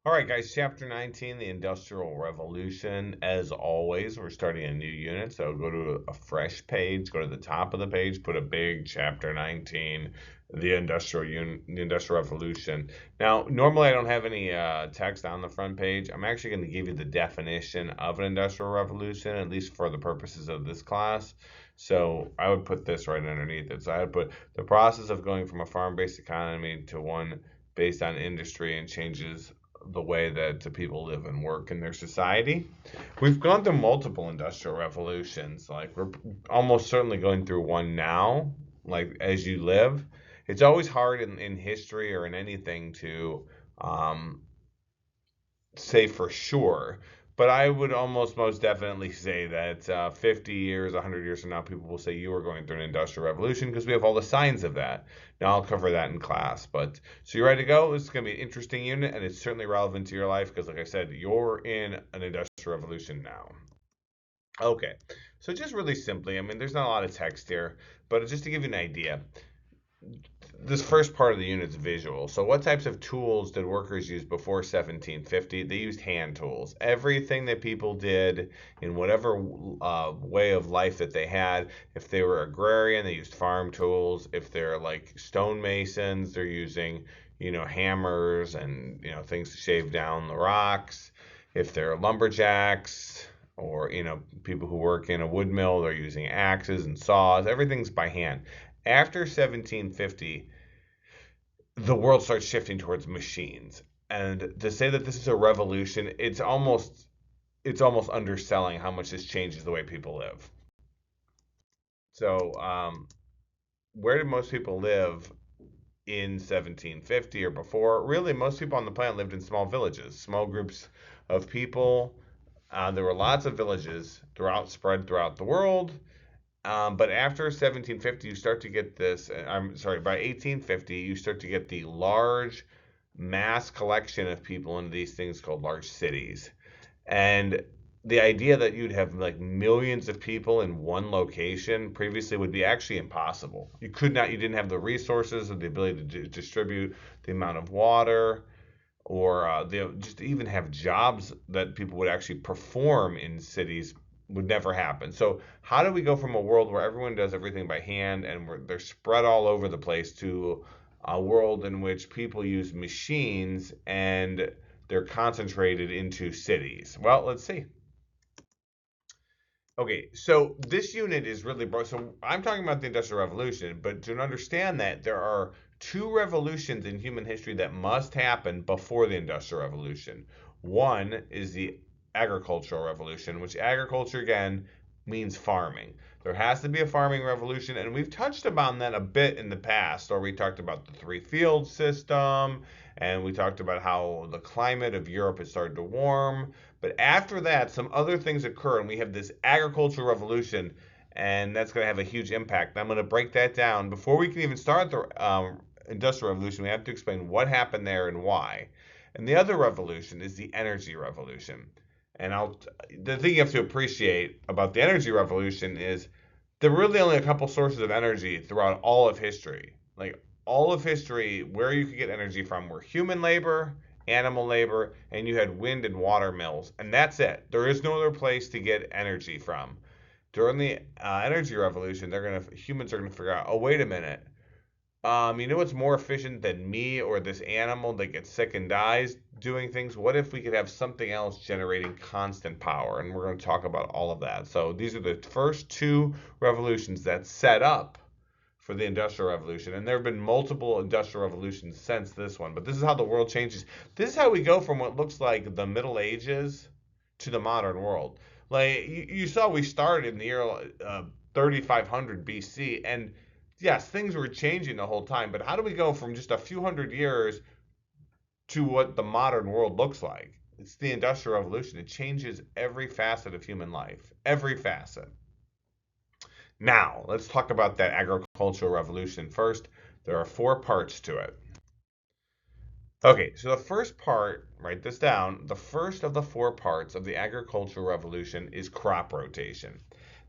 All right, guys, chapter 19, the Industrial Revolution. As always, we're starting a new unit, so go to a fresh page, go to the top of the page, put a big chapter 19, the Industrial Revolution. Now, normally I don't have any text on the front page. I'm actually going to give you the definition of an industrial revolution, at least for the purposes of this class. So I would put this right underneath it. So I would put the process of going from a farm-based economy to one based on industry and changes the way that the people live and work in their society. We've gone through multiple industrial revolutions. Like we're almost certainly going through one now, like as you live. It's always hard in history or in anything to um, say for sure, but I would almost most definitely say that 50 years, 100 years from now, people will say you are going through an industrial revolution because we have all the signs of that. Now, I'll cover that in class. But so you ready to go? This is going to be an interesting unit, and it's certainly relevant to your life because, like I said, you're in an industrial revolution now. Okay, so just really simply, I mean, there's not a lot of text here, but just to give you an idea, this first part of the unit's visual. So what types of tools did workers use before 1750? They used hand tools. Everything that people did in whatever way of life that they had. If they were agrarian, they used farm tools. If they're like stonemasons, they're using, hammers and, things to shave down the rocks. If they're lumberjacks, or people who work in a wood mill, they're using axes and saws. Everything's by hand. After 1750, the world starts shifting towards machines. And to say that this is a revolution, it's almost underselling how much this changes the way people live. So, where did most people live in 1750 or before? Really, most people on the planet lived in small villages, small groups of people. There were lots of villages spread throughout the world. But after 1750, you start to get this. I'm sorry, by 1850, you start to get the large mass collection of people into these things called large cities. And the idea that you'd have like millions of people in one location previously would be actually impossible. You didn't have the resources or the ability to distribute the amount of water or just to even have jobs that people would actually perform in cities would never happen. So how do we go from a world where everyone does everything by hand and they're spread all over the place to a world in which people use machines and they're concentrated into cities? Well, let's see. Okay, so this unit is really broad. So I'm talking about the Industrial Revolution, but to understand that there are two revolutions in human history that must happen before the Industrial Revolution. One is the Agricultural Revolution, which agriculture again means farming. There has to be a farming revolution, and we've touched upon that a bit in the past, or we talked about the three field system, and we talked about how the climate of Europe has started to warm. But after that, some other things occur, and we have this agricultural revolution, and that's going to have a huge impact. And I'm going to break that down. Before we can even start the Industrial Revolution, we have to explain what happened there and why. And the other revolution is the Energy Revolution. And the thing you have to appreciate about the Energy Revolution is there are really only a couple sources of energy throughout all of history. Like all of history, where you could get energy from were human labor, animal labor, and you had wind and water mills, and that's it. There is no other place to get energy from. During the energy revolution, humans are gonna figure out, oh wait a minute, you know what's more efficient than me or this animal that gets sick and dies doing things? What if we could have something else generating constant power? And we're going to talk about all of that. So these are the first two revolutions that set up for the Industrial Revolution. And there have been multiple Industrial Revolutions since this one. But this is how the world changes. This is how we go from what looks like the Middle Ages to the modern world. Like you saw, we started in the year 3500 BC, and yes, things were changing the whole time, but how do we go from just a few hundred years to what the modern world looks like? It's the Industrial Revolution. It changes every facet of human life, every facet. Now, let's talk about that agricultural revolution first. There are four parts to it. Okay, so the first part, write this down. The first of the four parts of the agricultural revolution is crop rotation.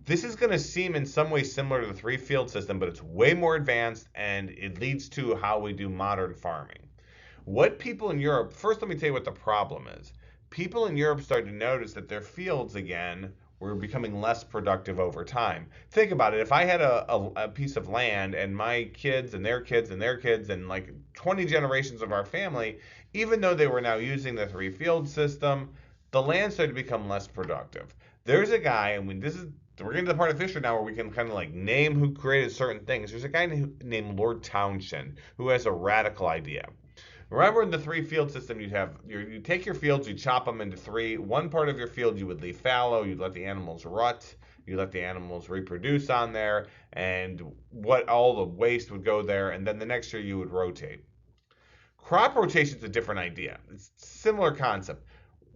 This is going to seem in some ways similar to the three field system, but it's way more advanced and it leads to how we do modern farming. What people in Europe, first let me tell you what the problem is. People in Europe started to notice that their fields again were becoming less productive over time. Think about it. If I had a piece of land and my kids and their kids and their kids and like 20 generations of our family, even though they were now using the three field system, the land started to become less productive. There's a guy, and when this is we're getting to the part of history now where we can kind of like name who created certain things. There's a guy named Lord Townshend who has a radical idea. Remember in the three field system, you take your fields, you chop them into three. One part of your field you would leave fallow, you'd let the animals rut, you let the animals reproduce on there, and what all the waste would go there, and then the next year you would rotate. Crop rotation is a different idea. It's a similar concept.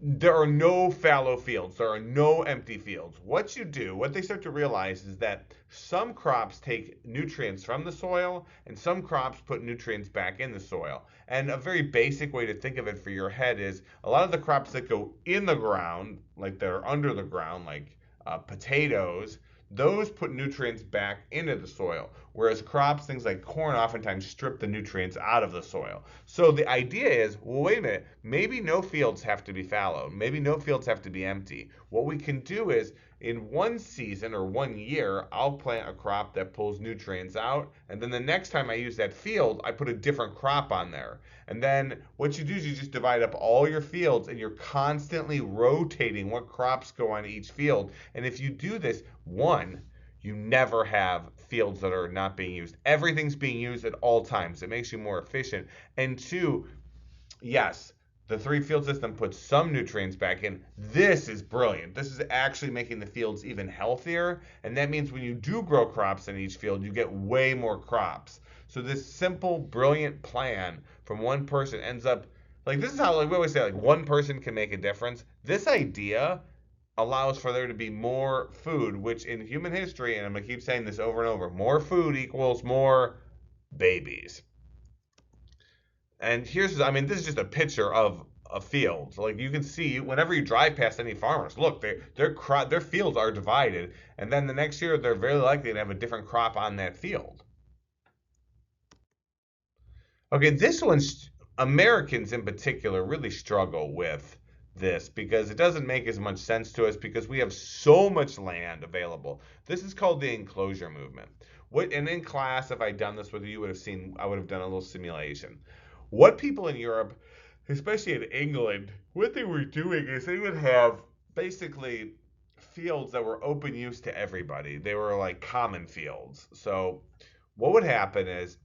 There are no fallow fields. There are no empty fields. What you do, what they start to realize is that some crops take nutrients from the soil and some crops put nutrients back in the soil. And a very basic way to think of it for your head is a lot of the crops that go in the ground, like they're under the ground, like potatoes, those put nutrients back into the soil. Whereas crops, things like corn, oftentimes strip the nutrients out of the soil. So the idea is, well, wait a minute, maybe no fields have to be fallow. Maybe no fields have to be empty. What we can do is, in one season or one year, I'll plant a crop that pulls nutrients out, and then the next time I use that field, I put a different crop on there. And then what you do is you just divide up all your fields and you're constantly rotating what crops go on each field. And if you do this, one, you never have fields that are not being used. Everything's being used at all times. It makes you more efficient. And two, yes, the three field system puts some nutrients back in. This is brilliant. This is actually making the fields even healthier. And that means when you do grow crops in each field, you get way more crops. So this simple, brilliant plan from one person ends up like this is how like we always say like one person can make a difference. This idea allows for there to be more food, which in human history, and I'm gonna keep saying this over and over, more food equals more babies. And I mean, this is just a picture of a field. Like you can see whenever you drive past any farmers, look, their fields are divided, and then the next year they're very likely to have a different crop on that field. Okay, this one's Americans in particular really struggle with this because it doesn't make as much sense to us because we have so much land available. This is called the enclosure movement. What and in class, if I'd done this with you, you would have seen I would have done a little simulation. What people in Europe, especially in England, what they were doing is they would have basically fields that were open use to everybody. They were like common fields. So what would happen is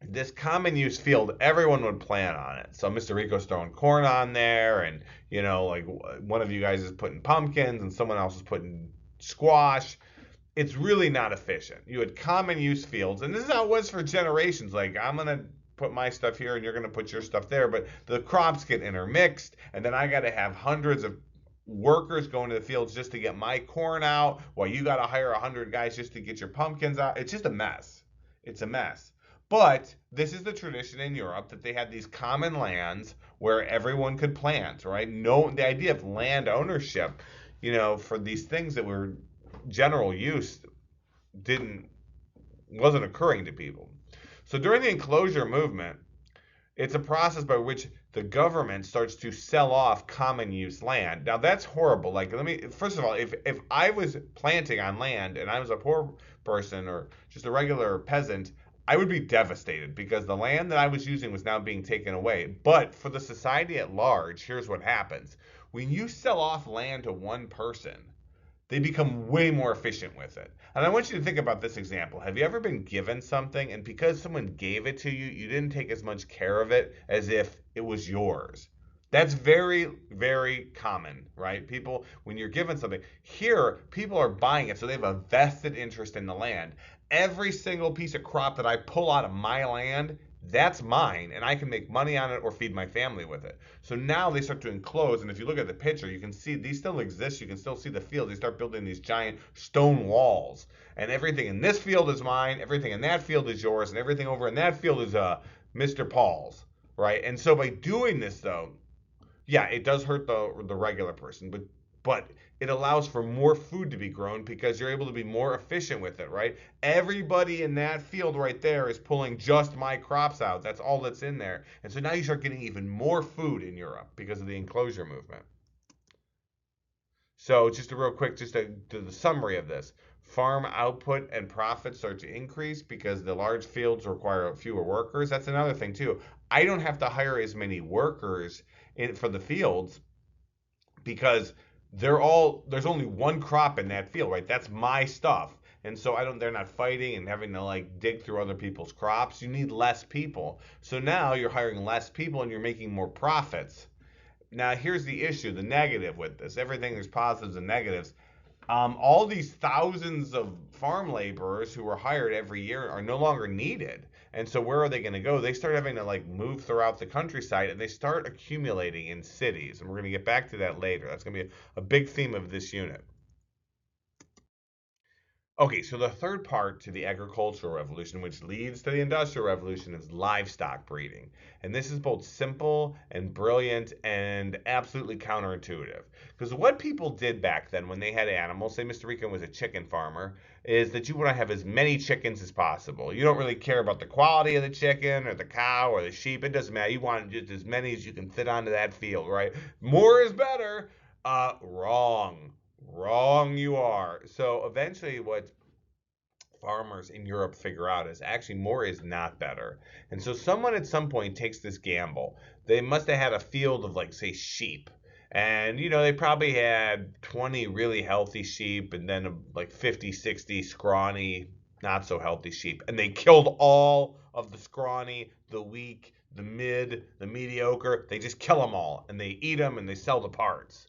this common use field, everyone would plant on it. So Mr. Rico's throwing corn on there, and like one of you guys is putting pumpkins, and someone else is putting squash. It's really not efficient. You had common use fields, and this is how it was for generations. Like I'm gonna put my stuff here, and you're gonna put your stuff there, but the crops get intermixed, and then I got to have hundreds of workers going to the fields just to get my corn out, while you got to hire 100 guys just to get your pumpkins out. It's just a mess. It's a mess. But this is the tradition in Europe that they had these common lands where everyone could plant, right? No, the idea of land ownership, for these things that were general use didn't wasn't occurring to people. So during the enclosure movement, it's a process by which the government starts to sell off common use land. Now that's horrible. Like first of all, if I was planting on land and I was a poor person or just a regular peasant, I would be devastated because the land that I was using was now being taken away. But for the society at large, here's what happens. When you sell off land to one person, they become way more efficient with it. And I want you to think about this example. Have you ever been given something and because someone gave it to you, you didn't take as much care of it as if it was yours? That's very, very common, right? People, when you're given something, here, people are buying it, so they have a vested interest in the land. Every single piece of crop that I pull out of my land, that's mine, and I can make money on it or feed my family with it. So now they start to enclose, and if you look at the picture, you can see these still exist. You can still see the field. They start building these giant stone walls, and everything in this field is mine, everything in that field is yours, and everything over in that field is Mr. Paul's, right? And so by doing this, though, yeah, it does hurt the regular person, but but it allows for more food to be grown because you're able to be more efficient with it, right? Everybody in that field right there is pulling just my crops out. That's all that's in there. And so now you start getting even more food in Europe because of the enclosure movement. So just a real quick, just to do the summary of this. Farm output and profits start to increase because the large fields require fewer workers. That's another thing too. I don't have to hire as many workers for the fields because there's only one crop in that field, right? That's my stuff. And so I don't they're not fighting and having to like dig through other people's crops. You need less people. So now you're hiring less people and you're making more profits. Now here's the issue, the negative with this. Everything there's positives and negatives. All these thousands of farm laborers who were hired every year are no longer needed. And so where are they going to go? They start having to like move throughout the countryside and they start accumulating in cities. And we're going to get back to that later. That's going to be a big theme of this unit. Okay, so the third part to the agricultural revolution, which leads to the industrial revolution, is livestock breeding. And this is both simple and brilliant and absolutely counterintuitive. Because what people did back then when they had animals, say Mr. Rico was a chicken farmer, is that you want to have as many chickens as possible. You don't really care about the quality of the chicken or the cow or the sheep. It doesn't matter. You want just as many as you can fit onto that field, right? More is better. Wrong. Wrong you are. So eventually what farmers in Europe figure out is actually more is not better. And so someone at some point takes this gamble. They must have had a field of like say sheep. And they probably had 20 really healthy sheep and then like 50, 60 scrawny, not so healthy sheep. And they killed all of the scrawny, the weak, the mid, the mediocre. They just kill them all and they eat them and they sell the parts.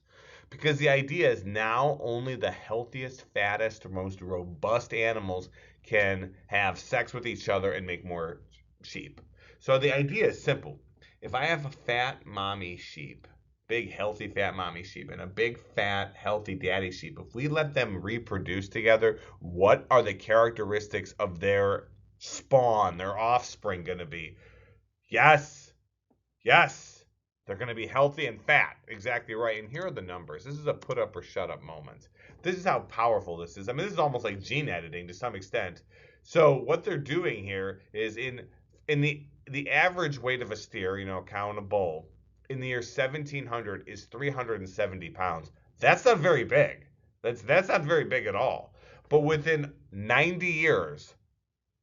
Because the idea is now only the healthiest, fattest, most robust animals can have sex with each other and make more sheep. So the idea is simple. If I have a fat mommy sheep, big healthy fat mommy sheep, and a big fat healthy daddy sheep, if we let them reproduce together, what are the characteristics of their spawn, their offspring, going to be? Yes, yes, they're going to be healthy and fat. Exactly right. And here are the numbers. This is a put up or shut up moment. This is how powerful this is. I mean, this is almost like gene editing to some extent. So what they're doing here is in the average weight of a steer, a cow and a bull, in the year 1700 is 370 pounds. That's not very big. That's not very big at all. But within 90 years,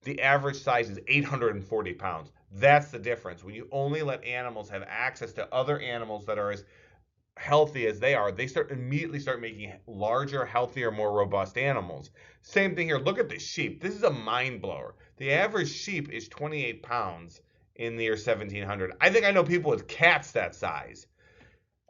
the average size is 840 pounds. That's the difference. When you only let animals have access to other animals that are as healthy as they are, they immediately start making larger, healthier, more robust animals. Same thing here. Look at the sheep. This is a mind blower. The average sheep is 28 pounds in the year 1700. I think I know people with cats that size.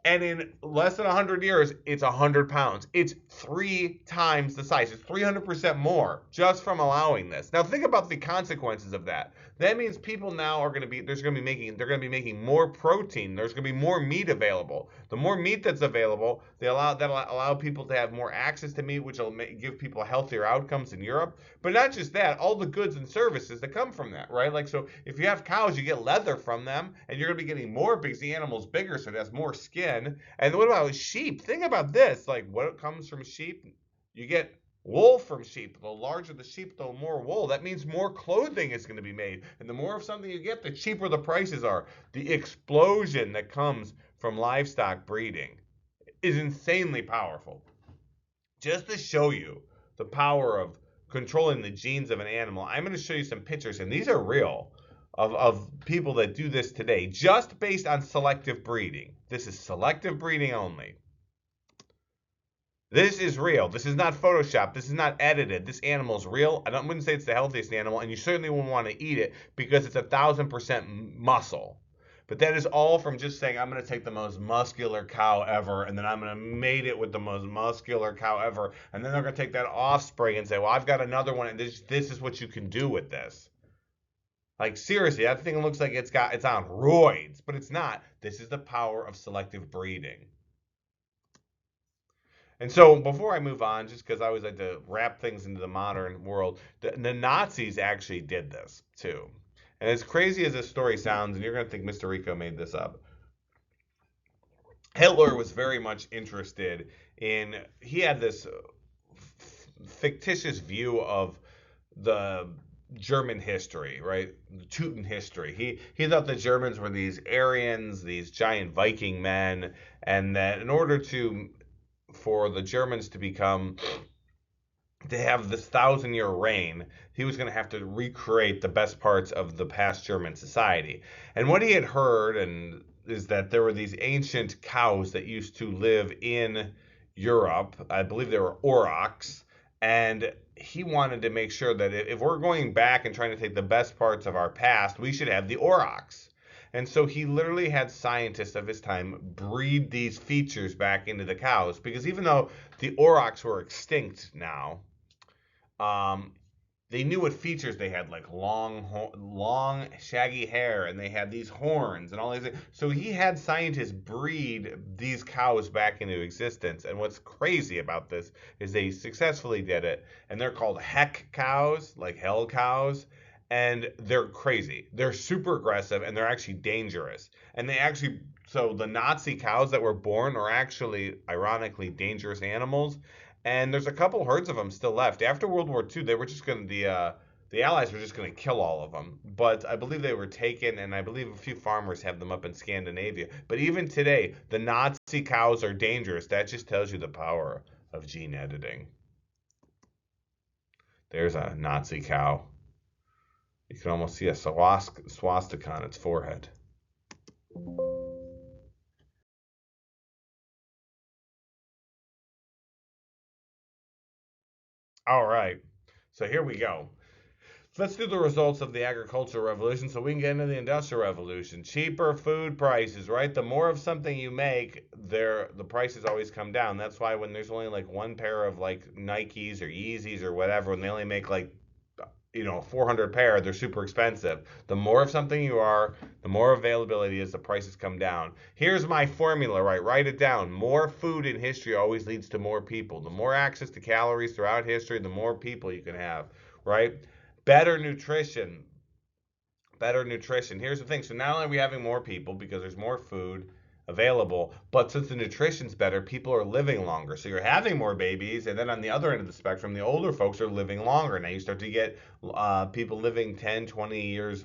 And in less than 100 years, it's 100 pounds. It's 3 times the size. It's 300% more just from allowing this. Now think about the consequences of that. That means people now are going to be they're going to be making more protein. There's going to be more meat available. The more meat that's available, that'll allow people to have more access to meat, which will give people healthier outcomes in Europe. But not just that, all the goods and services that come from that, right? Like, so if you have cows, you get leather from them, and you're going to be getting more because the animal's bigger, so it has more skin. And what about sheep? Think about this. Like, what comes from sheep? You get wool from sheep. The larger the sheep, the more wool. That means more clothing is going to be made. And the more of something you get, the cheaper the prices are. The explosion that comes from livestock breeding is insanely powerful. Just to show you the power of controlling the genes of an animal, I'm going to show you some pictures, and these are real, of people that do this today, just based on selective breeding. This is selective breeding only. This is real. This is not Photoshop. This is not edited. This animal is real. I wouldn't say it's the healthiest animal, and you certainly wouldn't want to eat it because it's 1,000% muscle. But that is all from just saying, I'm going to take the most muscular cow ever, and then I'm going to mate it with the most muscular cow ever. And then they're going to take that offspring and say, well, I've got another one, and this is what you can do with this. Like, seriously, that thing looks like it's on roids, but it's not. This is the power of selective breeding. And so before I move on, just because I always like to wrap things into the modern world, the Nazis actually did this too. And as crazy as this story sounds, and you're going to think Mr. Rico made this up, Hitler was very much interested in, he had this fictitious view of the German history, right? The Teuton history. He thought the Germans were these Aryans, these giant Viking men, and that in order to for the Germans to have this 1,000 year reign, he was going to have to recreate the best parts of the past German society. And what he had heard and is that there were these ancient cows that used to live in Europe. I believe they were aurochs, and he wanted to make sure that if we're going back and trying to take the best parts of our past, we should have the aurochs. And so he literally had scientists of his time breed these features back into the cows because even though the aurochs were extinct now, um, they knew what features they had, like long, shaggy hair, and they had these horns and all these things. So he had scientists breed these cows back into existence. And what's crazy about this is they successfully did it, and they're called heck cows, like hell cows. And they're crazy. They're super aggressive, and they're actually dangerous. And they actually, so the Nazi cows that were born are actually, ironically, dangerous animals, and there's a couple herds of them still left. After World War II, they were just going to the Allies were just going to kill all of them. But I believe they were taken, and I believe a few farmers have them up in Scandinavia. But even today, the Nazi cows are dangerous. That just tells you the power of gene editing. There's a Nazi cow. You can almost see a swastika on its forehead. All right, so here we go. Let's do the results of the agricultural revolution so we can get into the industrial revolution. Cheaper food prices, right? The more of something you make, the prices always come down. That's why when there's only like one pair of like Nikes or Yeezys or whatever, and they only make like 400 pair, they're super expensive. The more of something you are, the more availability is, the prices come down. Here's my formula, right? Write it down. More food in history always leads to more people. The more access to calories throughout history, the more people you can have, right? Better nutrition. Better nutrition. Here's the thing. So not only are we having more people because there's more food available, but since the nutrition's better, people are living longer. So you're having more babies, and then on the other end of the spectrum, the older folks are living longer. Now you start to get people living 10, 20 years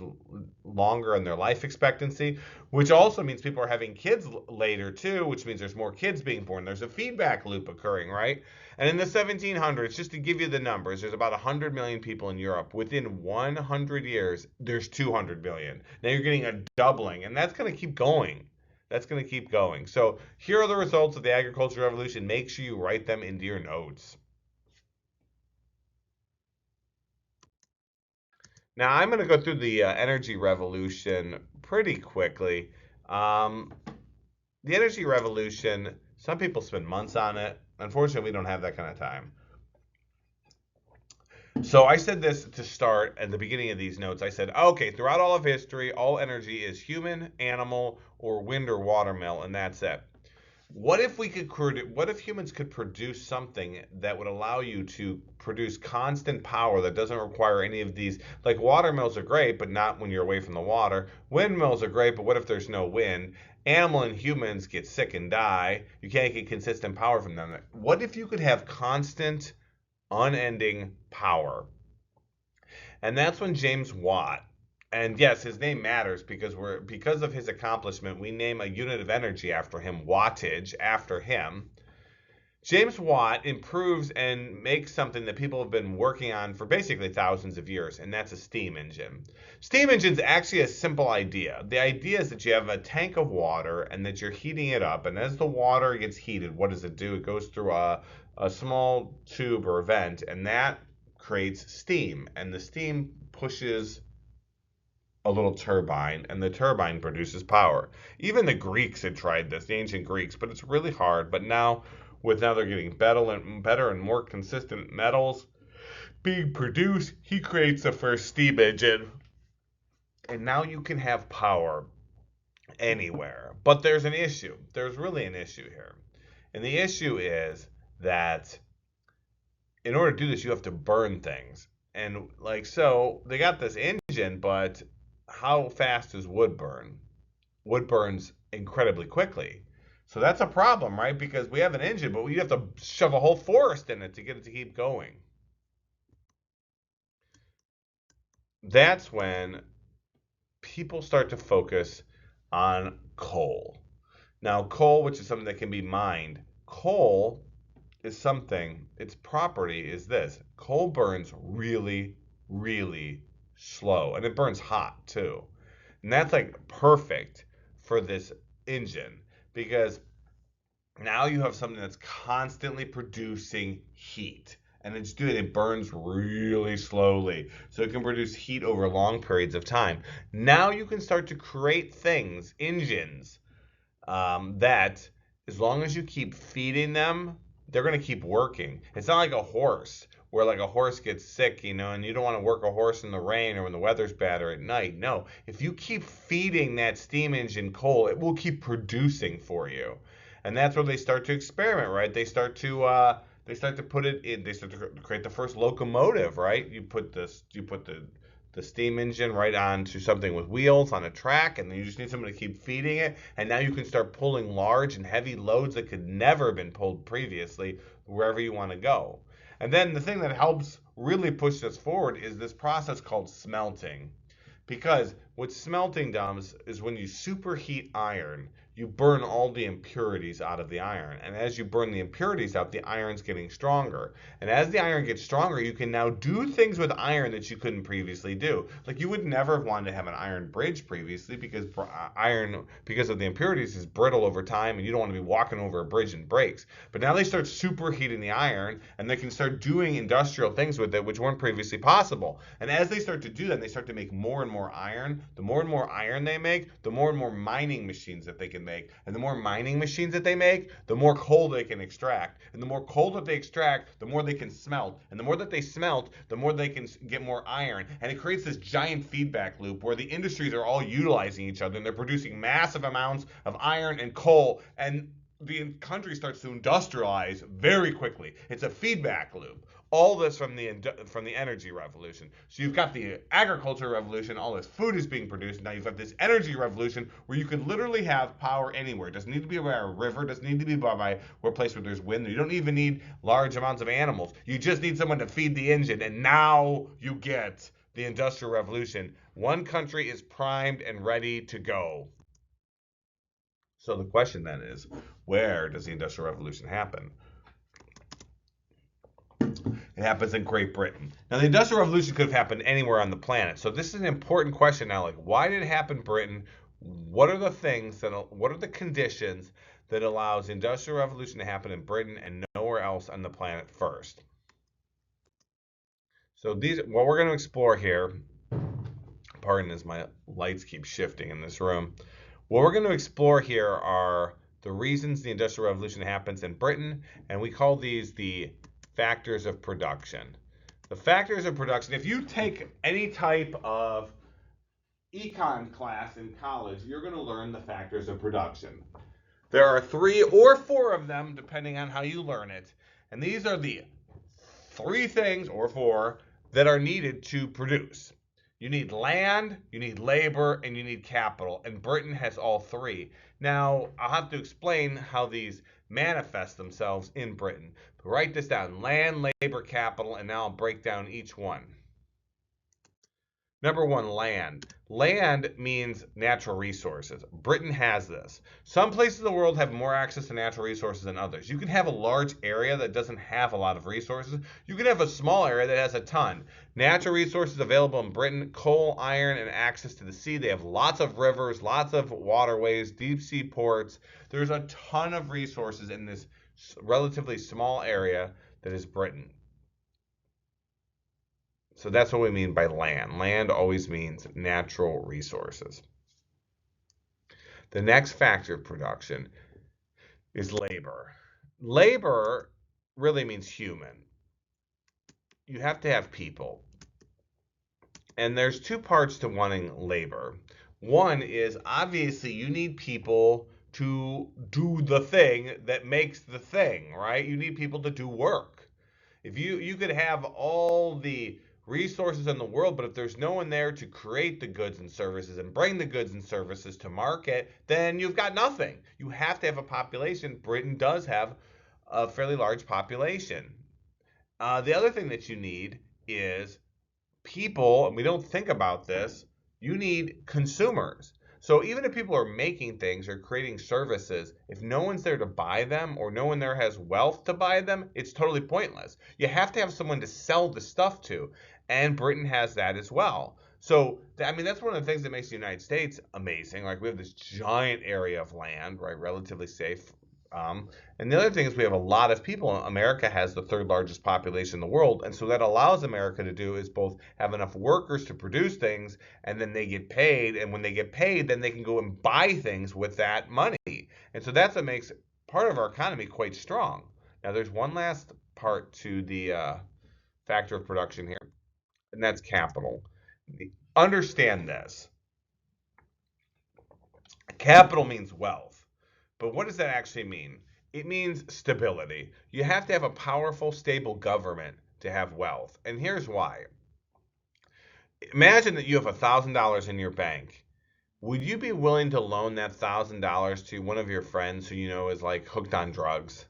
longer in their life expectancy, which also means people are having kids later too, which means there's more kids being born. There's a feedback loop occurring, right? And in the 1700s, just to give you the numbers, there's about 100 million people in Europe. Within 100 years, there's 200 million. Now you're getting a doubling, and that's going to keep going. That's going to keep going. So here are the results of the agricultural revolution. Make sure you write them into your notes. Now I'm going to go through the energy revolution pretty quickly. Um, the energy revolution, some people spend months on it. Unfortunately, we don't have that kind of time. So I said this to start at the beginning of these notes. I said, okay, throughout all of history, all energy is human, animal, or wind or water mill, and that's it. What if humans could produce something that would allow you to produce constant power that doesn't require any of these, like water mills are great, but not when you're away from the water. Windmills are great, but what if there's no wind? Animal and humans get sick and die. You can't get consistent power from them. What if you could have constant, unending power? And that's when James Watt, and yes, his name matters because of his accomplishment, we name a unit of energy after him, wattage after him. James Watt improves and makes something that people have been working on for basically thousands of years, and that's a steam engine. Steam engine's actually a simple idea. The idea is that you have a tank of water and that you're heating it up, and as the water gets heated, what does it do? It goes through a small tube or vent, and that creates steam, and the steam pushes a little turbine, and the turbine produces power. Even the Greeks had tried this, the ancient Greeks, but it's really hard. But now they're getting better and more consistent metals being produced. He creates the first steam engine, and now you can have power anywhere. But there's an issue. There's really an issue here, and the issue is that in order to do this, you have to burn things. And like so, they got this engine, but how fast does wood burn? Wood burns incredibly quickly, So that's a problem, right? Because we have an engine, but we have to shove a whole forest in it to get it to keep going. That's when people start to focus on coal. Now, coal, which is something that can be mined, coal is something, its property is this: coal burns really, really slow, and it burns hot too. And that's like perfect for this engine because now you have something that's constantly producing heat. And it burns really slowly. So it can produce heat over long periods of time. Now you can start to create things, engines, that as long as you keep feeding them, they're going to keep working. It's not like a horse where like a horse gets sick, and you don't want to work a horse in the rain or when the weather's bad or at night. No, if you keep feeding that steam engine coal, it will keep producing for you. And that's where they start to experiment, right? They start to put it in. They start to create the first locomotive, right? You put the steam engine right onto something with wheels on a track, and then you just need someone to keep feeding it. And now you can start pulling large and heavy loads that could never have been pulled previously wherever you want to go. And then the thing that helps really push this forward is this process called smelting. Because what smelting does is when you superheat iron, you burn all the impurities out of the iron. And as you burn the impurities out, the iron's getting stronger. And as the iron gets stronger, you can now do things with iron that you couldn't previously do. Like you would never have wanted to have an iron bridge previously because iron, because of the impurities, is brittle over time and you don't want to be walking over a bridge and breaks. But now they start superheating the iron and they can start doing industrial things with it which weren't previously possible. And as they start to do that, they start to make more and more iron. The more and more iron they make, the more and more mining machines that they can make. And the more mining machines that they make, the more coal they can extract. And the more coal that they extract, the more they can smelt. And the more that they smelt, the more they can get more iron. And it creates this giant feedback loop where the industries are all utilizing each other and they're producing massive amounts of iron and coal. And the country starts to industrialize very quickly. It's a feedback loop. All this from the energy revolution. So you've got the agriculture revolution, all this food is being produced. Now you've got this energy revolution where you can literally have power anywhere. It doesn't need to be by a river, it doesn't need to be by a place where there's wind. You don't even need large amounts of animals. You just need someone to feed the engine, and now you get the industrial revolution. One country is primed and ready to go. So the question then is, where does the industrial revolution happen? It happens in Great Britain. Now, the Industrial Revolution could have happened anywhere on the planet. So this is an important question now. Like, why did it happen in Britain? What are the conditions that allows the Industrial Revolution to happen in Britain and nowhere else on the planet first? So what we're going to explore here, pardon as my lights keep shifting in this room. What we're going to explore here are the reasons the Industrial Revolution happens in Britain, and we call these the factors of production. The factors of production, if you take any type of econ class in college, you're going to learn the factors of production. There are 3 or 4 of them, depending on how you learn it. And these are the 3 things, or 4, that are needed to produce. You need land, you need labor, and you need capital. And Britain has all 3. Now, I'll have to explain how these manifest themselves in Britain. But write this down: land, labor, capital, and now I'll break down each one. Number 1, land. Land means natural resources. Britain has this. Some places in the world have more access to natural resources than others. You can have a large area that doesn't have a lot of resources. You can have a small area that has a ton. Natural resources available in Britain: coal, iron, and access to the sea. They have lots of rivers, lots of waterways, deep sea ports. There's a ton of resources in this relatively small area that is Britain. So that's what we mean by land. Land always means natural resources. The next factor of production is labor. Labor really means human. You have to have people. And there's 2 parts to wanting labor. One is obviously you need people to do the thing that makes the thing, right? You need people to do work. If you could have all the resources in the world, but if there's no one there to create the goods and services and bring the goods and services to market, then you've got nothing. You have to have a population. Britain does have a fairly large population. The other thing that you need is people, and we don't think about this, you need consumers. So even if people are making things or creating services, if no one's there to buy them or no one there has wealth to buy them, it's totally pointless. You have to have someone to sell the stuff to, and Britain has that as well. So, I mean, that's one of the things that makes the United States amazing. Like, we have this giant area of land, right, relatively safe. And the other thing is we have a lot of people. America has the third largest population in the world, and so that allows America to do is both have enough workers to produce things, and then they get paid. And when they get paid, then they can go and buy things with that money. And so that's what makes part of our economy quite strong. Now, there's one last part to the factor of production here, and that's capital. Understand this. Capital means wealth. But what does that actually mean? It means stability. You have to have a powerful, stable government to have wealth. And here's why. Imagine that you have $1,000 in your bank. Would you be willing to loan that $1,000 to one of your friends who you know is like hooked on drugs?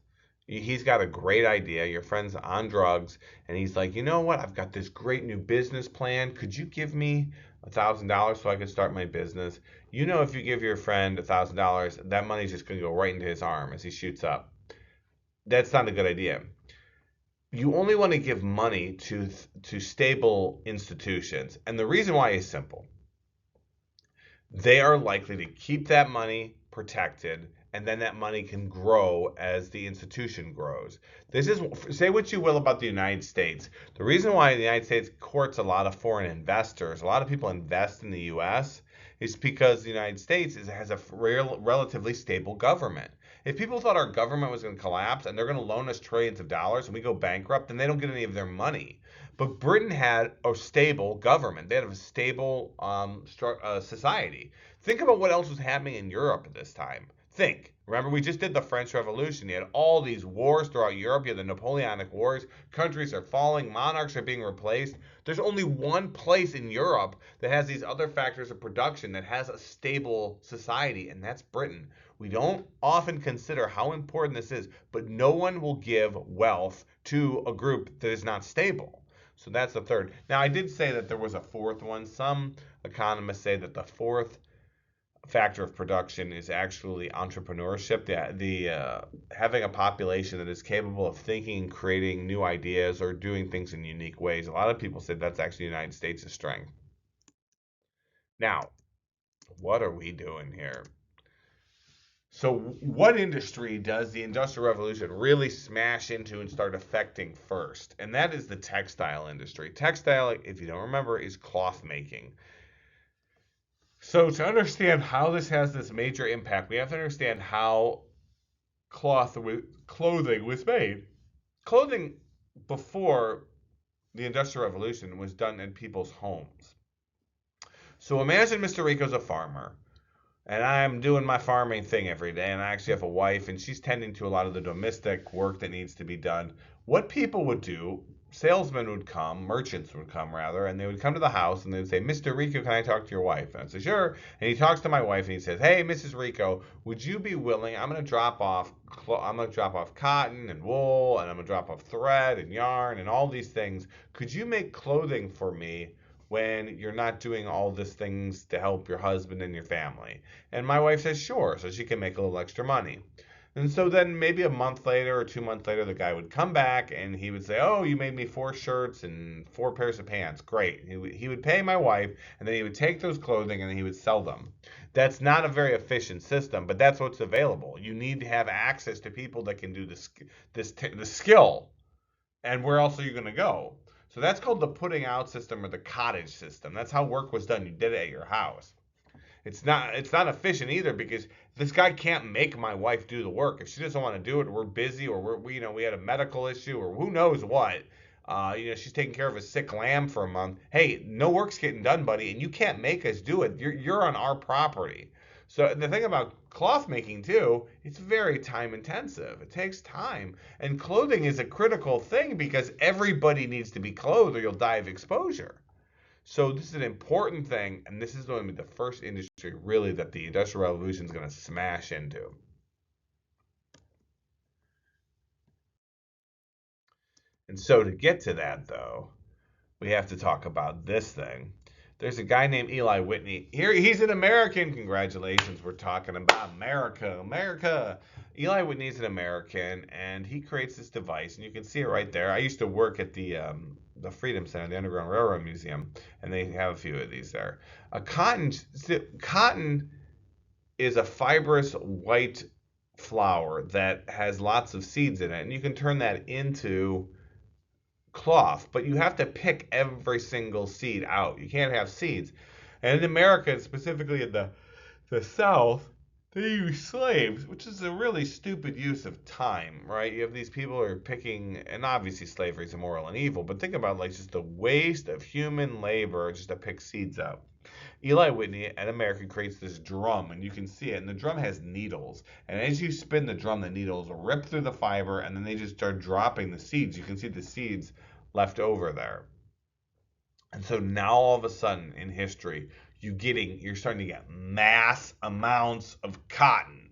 He's got a great idea. Your friend's on drugs, and he's like, you know what? I've got this great new business plan. Could you give me $1,000 so I can start my business? You know, if you give your friend $1,000, that money's just going to go right into his arm as he shoots up. That's not a good idea. You only want to give money to stable institutions, and the reason why is simple. They are likely to keep that money protected, and then that money can grow as the institution grows. This is, say what you will about the United States. The reason why the United States courts a lot of foreign investors, a lot of people invest in the US, is because the United States has a relatively stable government. If people thought our government was going to collapse and they're going to loan us trillions of dollars and we go bankrupt, then they don't get any of their money. But Britain had a stable government. They had a stable society. Think about what else was happening in Europe at this time. Think. Remember, we just did the French Revolution. You had all these wars throughout Europe. You had the Napoleonic Wars. Countries are falling. Monarchs are being replaced. There's only one place in Europe that has these other factors of production that has a stable society, and that's Britain. We don't often consider how important this is, but no one will give wealth to a group that is not stable. So that's the third. Now, I did say that there was a fourth one. Some economists say that the fourth factor of production is actually entrepreneurship. The having a population that is capable of thinking, creating new ideas, or doing things in unique ways. A lot of people say that's actually the United States' strength. Now, what are we doing here? So, what industry does the Industrial Revolution really smash into and start affecting first? And that is the textile industry. Textile, if you don't remember, is cloth making. So, to understand how this has this major impact, we have to understand how clothing was made. Clothing before the Industrial Revolution was done in people's homes. So, imagine Mr. Rico's a farmer and I'm doing my farming thing every day, and I actually have a wife, and she's tending to a lot of the domestic work that needs to be done. What people would do, salesmen would come, merchants would come rather, and they would come to the house and they would say, Mr. Rico, can I talk to your wife? And I'd say, sure. And he talks to my wife and he says, hey, Mrs. Rico, would you be willing? I'm going to drop off cotton and wool, and I'm going to drop off thread and yarn and all these things. Could you make clothing for me when you're not doing all these things to help your husband and your family? And my wife says, sure, so she can make a little extra money. And so then maybe a month later or 2 months later, the guy would come back and he would say, oh, you made me 4 shirts and 4 pairs of pants. Great. He would pay my wife, and then he would take those clothing and he would sell them. That's not a very efficient system, but that's what's available. You need to have access to people that can do the skill. And where else are you going to go? So that's called the putting out system or the cottage system. That's how work was done. You did it at your house. It's not efficient either because this guy can't make my wife do the work. If she doesn't want to do it, or we're busy, or we had a medical issue, or who knows what. She's taking care of a sick lamb for a month. Hey, no work's getting done, buddy, and you can't make us do it. You're on our property. So the thing about cloth making too, it's very time intensive. It takes time. And clothing is a critical thing because everybody needs to be clothed or you'll die of exposure. So this is an important thing, and this is going to be the first industry really that the Industrial Revolution is going to smash into. And so to get to that, though, we have to talk about this thing. There's a guy named Eli Whitney. Here, he's an American. Congratulations. We're talking about America. America. Eli Whitney is an American, and he creates this device, and you can see it right there. I used to work at the Freedom Center, the Underground Railroad Museum, and they have a few of these there. Cotton is a fibrous white flower that has lots of seeds in it, and you can turn that into cloth, but you have to pick every single seed out. You can't have seeds. And in America, specifically in the South, they use slaves, which is a really stupid use of time, right? You have these people who are picking, and obviously slavery is immoral and evil, but think about like just the waste of human labor just to pick seeds out. Eli Whitney, an American, creates this drum, and you can see it. And the drum has needles. And as you spin the drum, the needles rip through the fiber, and then they just start dropping the seeds. You can see the seeds left over there. And so now all of a sudden in history, you're starting to get mass amounts of cotton.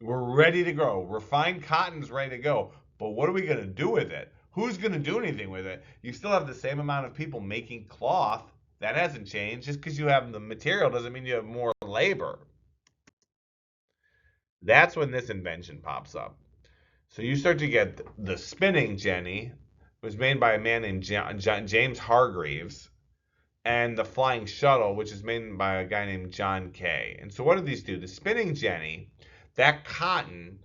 We're ready to grow. Refined cotton's ready to go. But what are we going to do with it? Who's going to do anything with it? You still have the same amount of people making cloth. That hasn't changed. Just because you have the material doesn't mean you have more labor. That's when this invention pops up. So you start to get the spinning jenny. It was made by a man named James Hargreaves, and the flying shuttle, which is made by a guy named John Kay. And so what do these do? The spinning jenny, that cotton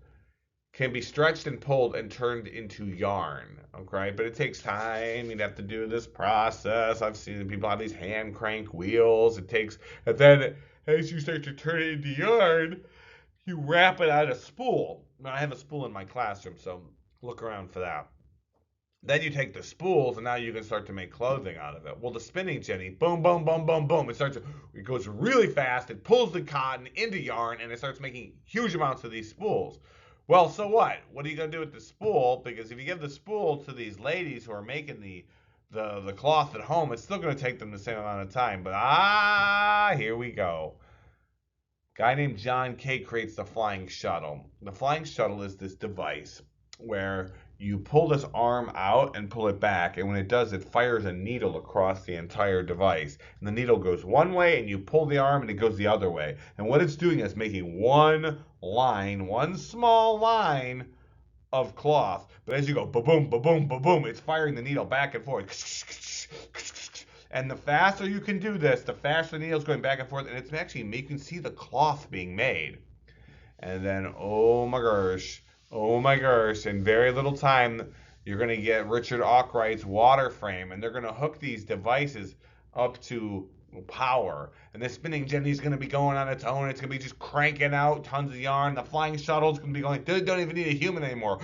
can be stretched and pulled and turned into yarn. Okay, but it takes time. You'd have to do this process. I've seen people have these hand crank wheels. It takes, and then as you start to turn it into yarn, you wrap it on a spool. Now, I have a spool in my classroom, so look around for that. Then you take the spools, and now you can start to make clothing out of it. Well, the spinning jenny, boom, boom, boom, boom, boom. It goes really fast. It pulls the cotton into yarn, and it starts making huge amounts of these spools. Well, so what? What are you gonna do with the spool? Because if you give the spool to these ladies who are making the cloth at home, it's still gonna take them the same amount of time. But here we go. Guy named John Kay creates the flying shuttle. The flying shuttle is this device where you pull this arm out and pull it back, and when it does, it fires a needle across the entire device. And the needle goes one way, and you pull the arm, and it goes the other way. And what it's doing is making one line, one small line of cloth. But as you go ba-boom, ba-boom, ba-boom, it's firing the needle back and forth. And the faster you can do this, the faster the needle's going back and forth, and it's actually making see the cloth being made. And then, oh my gosh, in very little time, you're going to get Richard Arkwright's water frame, and they're going to hook these devices up to power. And the spinning jenny is going to be going on its own. It's going to be just cranking out tons of yarn. The flying shuttle is going to be going, they don't even need a human anymore.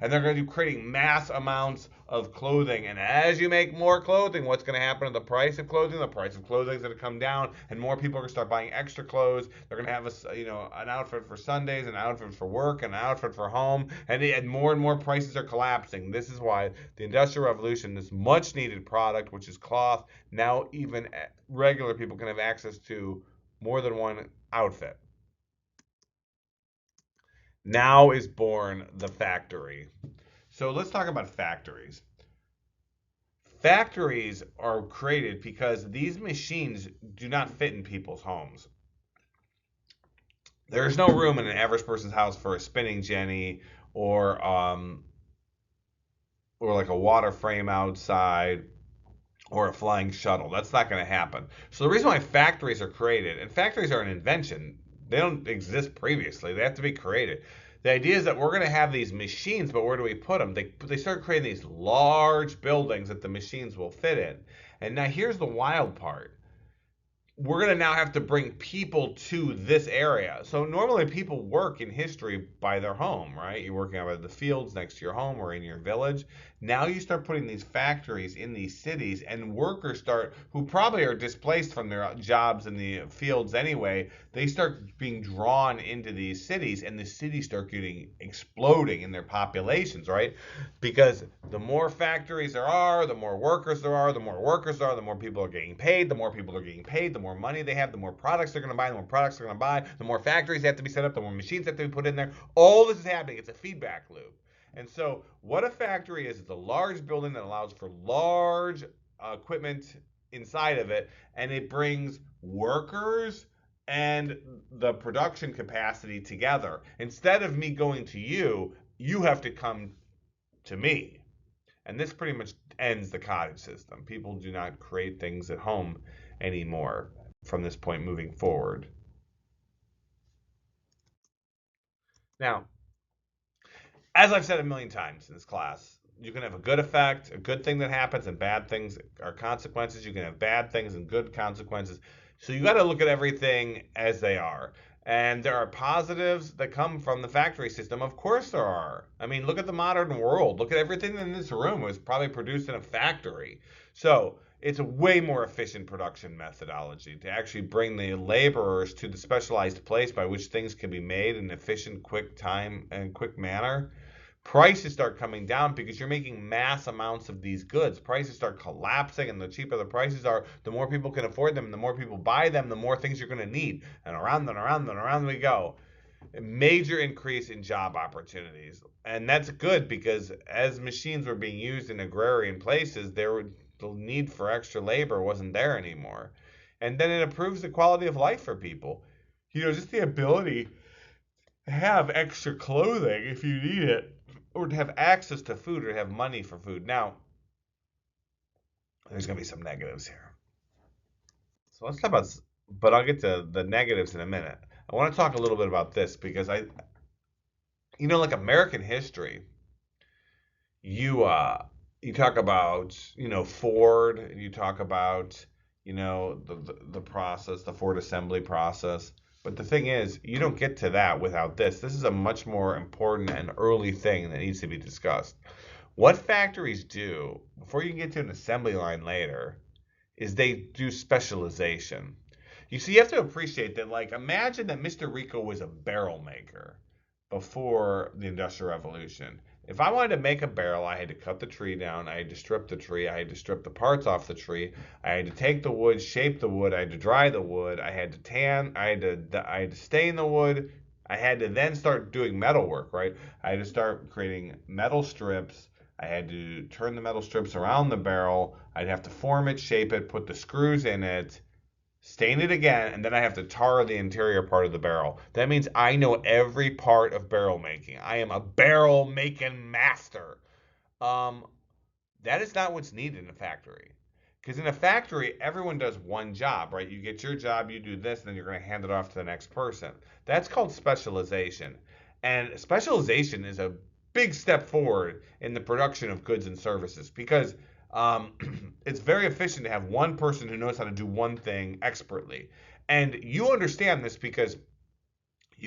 And they're going to be creating mass amounts of clothing. And as you make more clothing, what's going to happen to the price of clothing? The price of clothing is going to come down, and more people are going to start buying extra clothes. They're going to have an outfit for Sundays, an outfit for work, an outfit for home, and more and more prices are collapsing. This is why the Industrial Revolution, this much needed product, which is cloth, now even regular people can have access to more than one outfit. Now is born the factory. So let's talk about factories. Factories are created because these machines do not fit in people's homes. There's no room in an average person's house for a spinning jenny or like a water frame outside or a flying shuttle. That's not going to happen. So the reason why factories are created, and factories are an invention, they don't exist previously. They have to be created. The idea is that we're going to have these machines, but where do we put them? They start creating these large buildings that the machines will fit in. And now here's the wild part. we're going to now have to bring people to this area. So normally people work in history by their home, right? You're working out of the fields next to your home or in your village. Now you start putting these factories in these cities, and workers start, who probably are displaced from their jobs in the fields anyway, they start being drawn into these cities, and the cities start getting exploding in their populations, right? Because the more factories there are, the more workers there are, the more workers there are, the more people are getting paid, the more people are getting paid, the more money they have, the more products they're going to buy, the more products they're going to buy, the more factories have to be set up, the more machines have to be put in there. All this is happening. It's a feedback loop. And so, what a factory is, it's a large building that allows for large equipment inside of it, and it brings workers and the production capacity together. Instead of me going to you, you have to come to me. And this pretty much ends the cottage system. People do not create things at home anymore from this point moving forward. Now, as I've said a million times in this class, you can have a good effect, a good thing that happens, and bad things are consequences. You can have bad things and good consequences. So you got to look at everything as they are. And there are positives that come from the factory system. Of course there are. I mean, look at the modern world. Look at everything in this room was probably produced in a factory. So it's a way more efficient production methodology to actually bring the laborers to the specialized place by which things can be made in an efficient, quick time and quick manner. Prices start coming down because you're making mass amounts of these goods. Prices start collapsing, and the cheaper the prices are, the more people can afford them, and the more people buy them, the more things you're going to need. And around and around and around we go. A major increase in job opportunities. And that's good because as machines were being used in agrarian places, the need for extra labor wasn't there anymore. And then it improves the quality of life for people. Just the ability to have extra clothing if you need it, or to have access to food, or to have money for food. Now, there's going to be some negatives here. So let's talk about, but I'll get to the negatives in a minute. I want to talk a little bit about this because like American history, you talk about Ford, you talk about the process, the Ford assembly process. But the thing is, you don't get to that without this. This is a much more important and early thing that needs to be discussed. What factories do, before you can get to an assembly line later, is they do specialization. You see, you have to appreciate that, like, imagine that Mr. Rico was a barrel maker before the Industrial Revolution. If I wanted to make a barrel, I had to cut the tree down, I had to strip the tree, I had to strip the parts off the tree, I had to take the wood, shape the wood, I had to dry the wood, I had to tan, I had to stain the wood, I had to then start doing metal work, right? I had to start creating metal strips. I had to turn the metal strips around the barrel. I'd have to form it, shape it, put the screws in it, stain it again, and then I have to tar the interior part of the barrel. That means I know every part of barrel making. I am a barrel making master. Um, that is not what's needed in a factory. Because in a factory, everyone does one job, right? You get your job, you do this, and then you're going to hand it off to the next person. That's called specialization. And specialization is a big step forward in the production of goods and services because um, it's very efficient to have one person who knows how to do one thing expertly. And you understand this because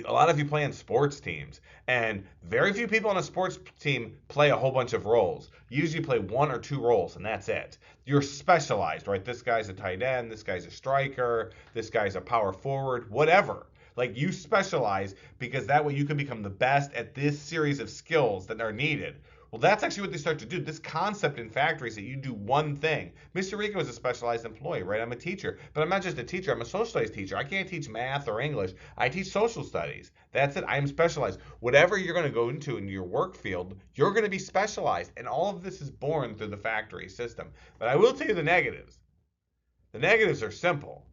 a lot of you play in sports teams, and very few people on a sports team play a whole bunch of roles. You usually play one or two roles, and that's it. You're specialized, right? This guy's a tight end, this guy's a striker, this guy's a power forward, whatever. Like you specialize because that way you can become the best at this series of skills that are needed. Well, that's actually what they start to do. This concept in factories that you do one thing. Mr. Rico is a specialized employee, right? I'm a teacher, but I'm not just a teacher. I'm a social studies teacher. I can't teach math or English. I teach social studies. That's it. I'm specialized. Whatever you're going to go into in your work field, you're going to be specialized. And all of this is born through the factory system. But I will tell you the negatives. The negatives are simple.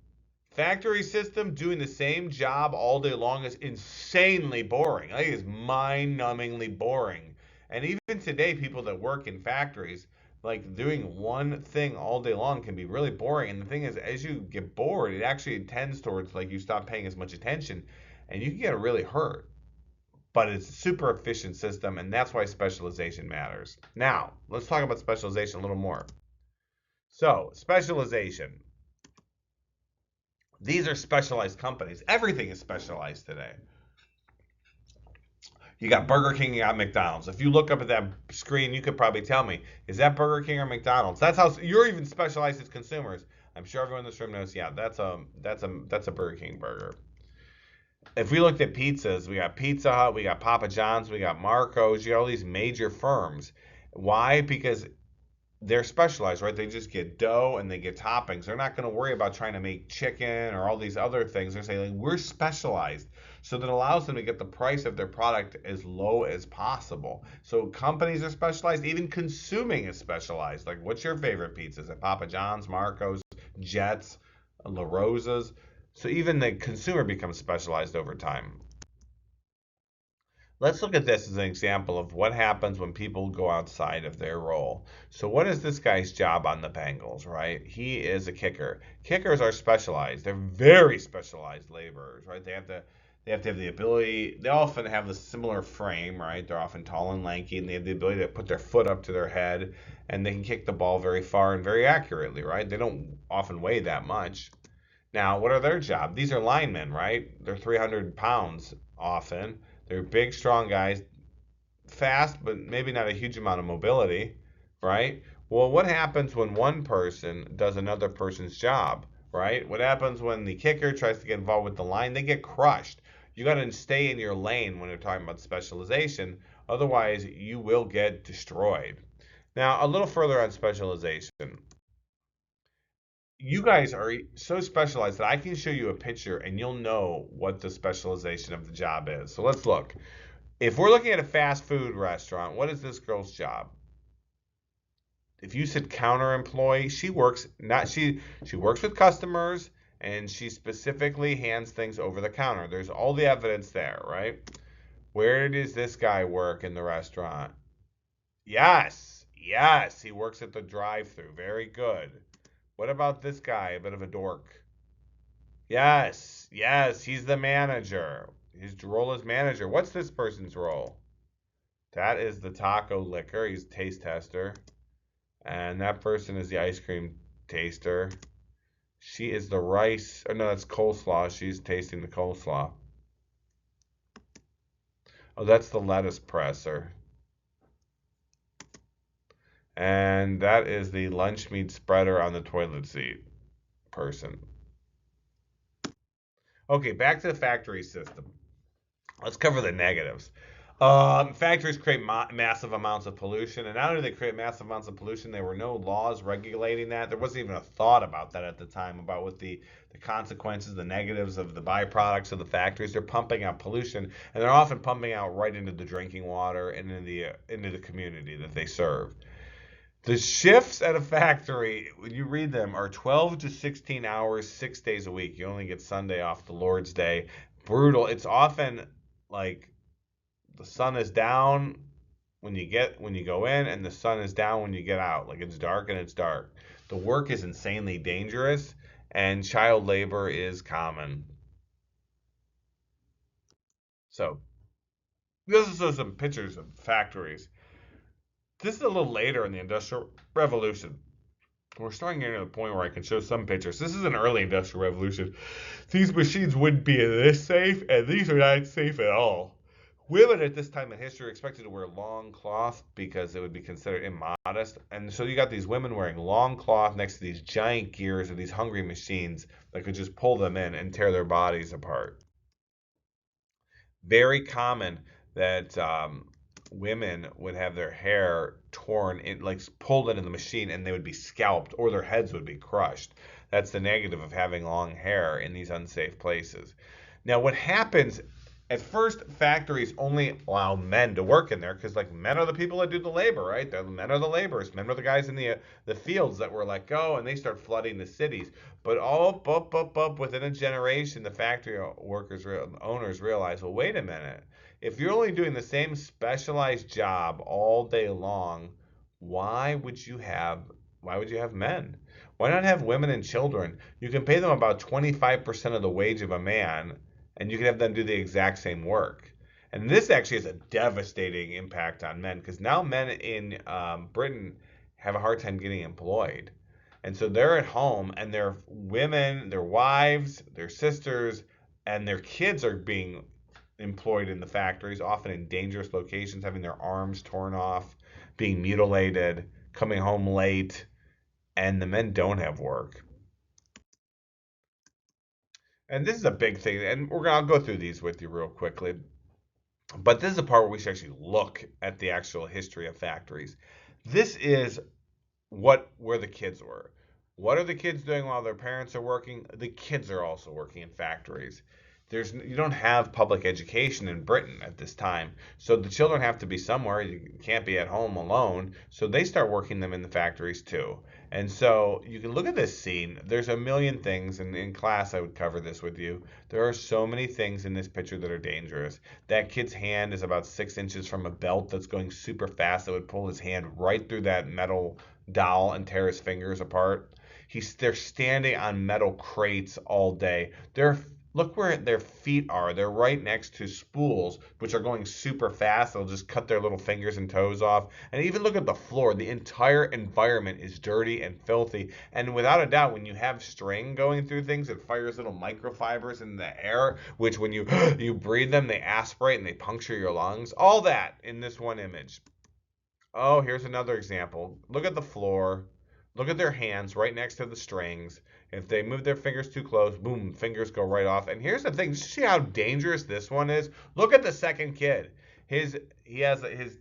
Factory system doing the same job all day long is insanely boring. I think it's mind-numbingly boring. And even today, people that work in factories, like doing one thing all day long can be really boring. And the thing is, as you get bored, it actually tends towards like you stop paying as much attention and you can get really hurt. But it's a super efficient system, and that's why specialization matters. Now, let's talk about specialization a little more. So, specialization. These are specialized companies. Everything is specialized today. You got Burger King, you got McDonald's. If you look up at that screen, you could probably tell me, is that Burger King or McDonald's? That's how you're even specialized as consumers. I'm sure everyone in this room knows. Yeah, that's a Burger King burger. If we looked at pizzas, we got Pizza Hut, we got Papa John's, we got Marco's, you got all these major firms. Why? Because they're specialized, right? They just get dough and they get toppings. They're not going to worry about trying to make chicken or all these other things. They're saying, like, we're specialized. So that allows them to get the price of their product as low as possible. So companies are specialized. Even consuming is specialized. Like, what's your favorite pizza? Is it Papa John's, Marco's, Jets, La Rosa's? So even the consumer becomes specialized over time. Let's look at this as an example of what happens when people go outside of their role. So what is this guy's job on the Bengals, right? He is a kicker. Kickers are specialized. They're very specialized laborers, right? They have to have the ability. They often have a similar frame, right? They're often tall and lanky, and they have the ability to put their foot up to their head, and they can kick the ball very far and very accurately, right? They don't often weigh that much. Now, what are their job? These are linemen, right? They're 300 pounds often. They're big, strong guys, fast, but maybe not a huge amount of mobility, right? Well, what happens when one person does another person's job, right? What happens when the kicker tries to get involved with the line? They get crushed. You got to stay in your lane when you're talking about specialization. Otherwise, you will get destroyed. Now, a little further on specialization. You guys are so specialized that I can show you a picture and you'll know what the specialization of the job is. So let's look. If we're looking at a fast food restaurant, what is this girl's job? If you said counter employee, she works with customers and she specifically hands things over the counter. There's all the evidence there, right? Where does this guy work in the restaurant? Yes. Yes, he works at the drive-through. Very good. What about this guy? A bit of a dork. Yes, yes, he's the manager. His role is manager. What's this person's role? That is the taco licker. He's taste tester. And that person is the ice cream taster. She is the rice. Oh, no, that's coleslaw. She's tasting the coleslaw. Oh, that's the lettuce presser. And that is the lunch meat spreader on the toilet seat person. Okay, back to the factory system. Let's cover the negatives. Factories create massive amounts of pollution, and not only do they create massive amounts of pollution, there were no laws regulating that. There wasn't even a thought about that at the time about what the consequences, the negatives of the byproducts of the factories. They're pumping out pollution, and they're often pumping out right into the drinking water and into the community that they serve. The shifts at a factory, when you read them, are 12 to 16 hours, 6 days a week. You only get Sunday off, the Lord's Day. Brutal. It's often like the sun is down when you go in, and the sun is down when you get out. Like it's dark and it's dark. The work is insanely dangerous, and child labor is common. So this is just some pictures of factories. This is a little later in the Industrial Revolution. We're starting getting to the point where I can show some pictures. This is an early Industrial Revolution. These machines wouldn't be this safe, and these are not safe at all. Women at this time in history are expected to wear long cloth because it would be considered immodest. And so you got these women wearing long cloth next to these giant gears or these hungry machines that could just pull them in and tear their bodies apart. Very common that women would have their hair torn in, like pulled into the machine, and they would be scalped or their heads would be crushed. That's the negative of having long hair in these unsafe places. Now, what happens at first, factories only allow men to work in there because, like, men are the people that do the labor, right? Men are the laborers. Men are the guys in the fields that were let go, and they start flooding the cities. But within a generation, the factory workers, owners realize, well, wait a minute. If you're only doing the same specialized job all day long, why would you have why would you have men? Why not have women and children? You can pay them about 25% of the wage of a man, and you can have them do the exact same work. And this actually has a devastating impact on men because now men in Britain have a hard time getting employed. And so they're at home and their women, their wives, their sisters, and their kids are being employed in the factories, often in dangerous locations, having their arms torn off, being mutilated, coming home late, and the men don't have work. And this is a big thing, and I'll go through these with you real quickly. But this is the part where we should actually look at the actual history of factories. This is where the kids were. What are the kids doing while their parents are working? The kids are also working in factories. You don't have public education in Britain at this time, so the children have to be somewhere. You can't be at home alone, so they start working them in the factories too. And so you can look at this scene. There's a million things, and in class I would cover this with you. There are so many things in this picture that are dangerous. That kid's hand is about 6 inches from a belt that's going super fast that would pull his hand right through that metal dowel and tear his fingers apart. They're standing on metal crates all day. Look where their feet are. They're right next to spools, which are going super fast. They'll just cut their little fingers and toes off. And even look at the floor. The entire environment is dirty and filthy. And without a doubt, when you have string going through things, it fires little microfibers in the air, which when you you breathe them, they aspirate and they puncture your lungs. All that in this one image. Oh, here's another example. Look at the floor. Look at their hands right next to the strings. If they move their fingers too close, boom, fingers go right off. And here's the thing. See how dangerous this one is? Look at the second kid. His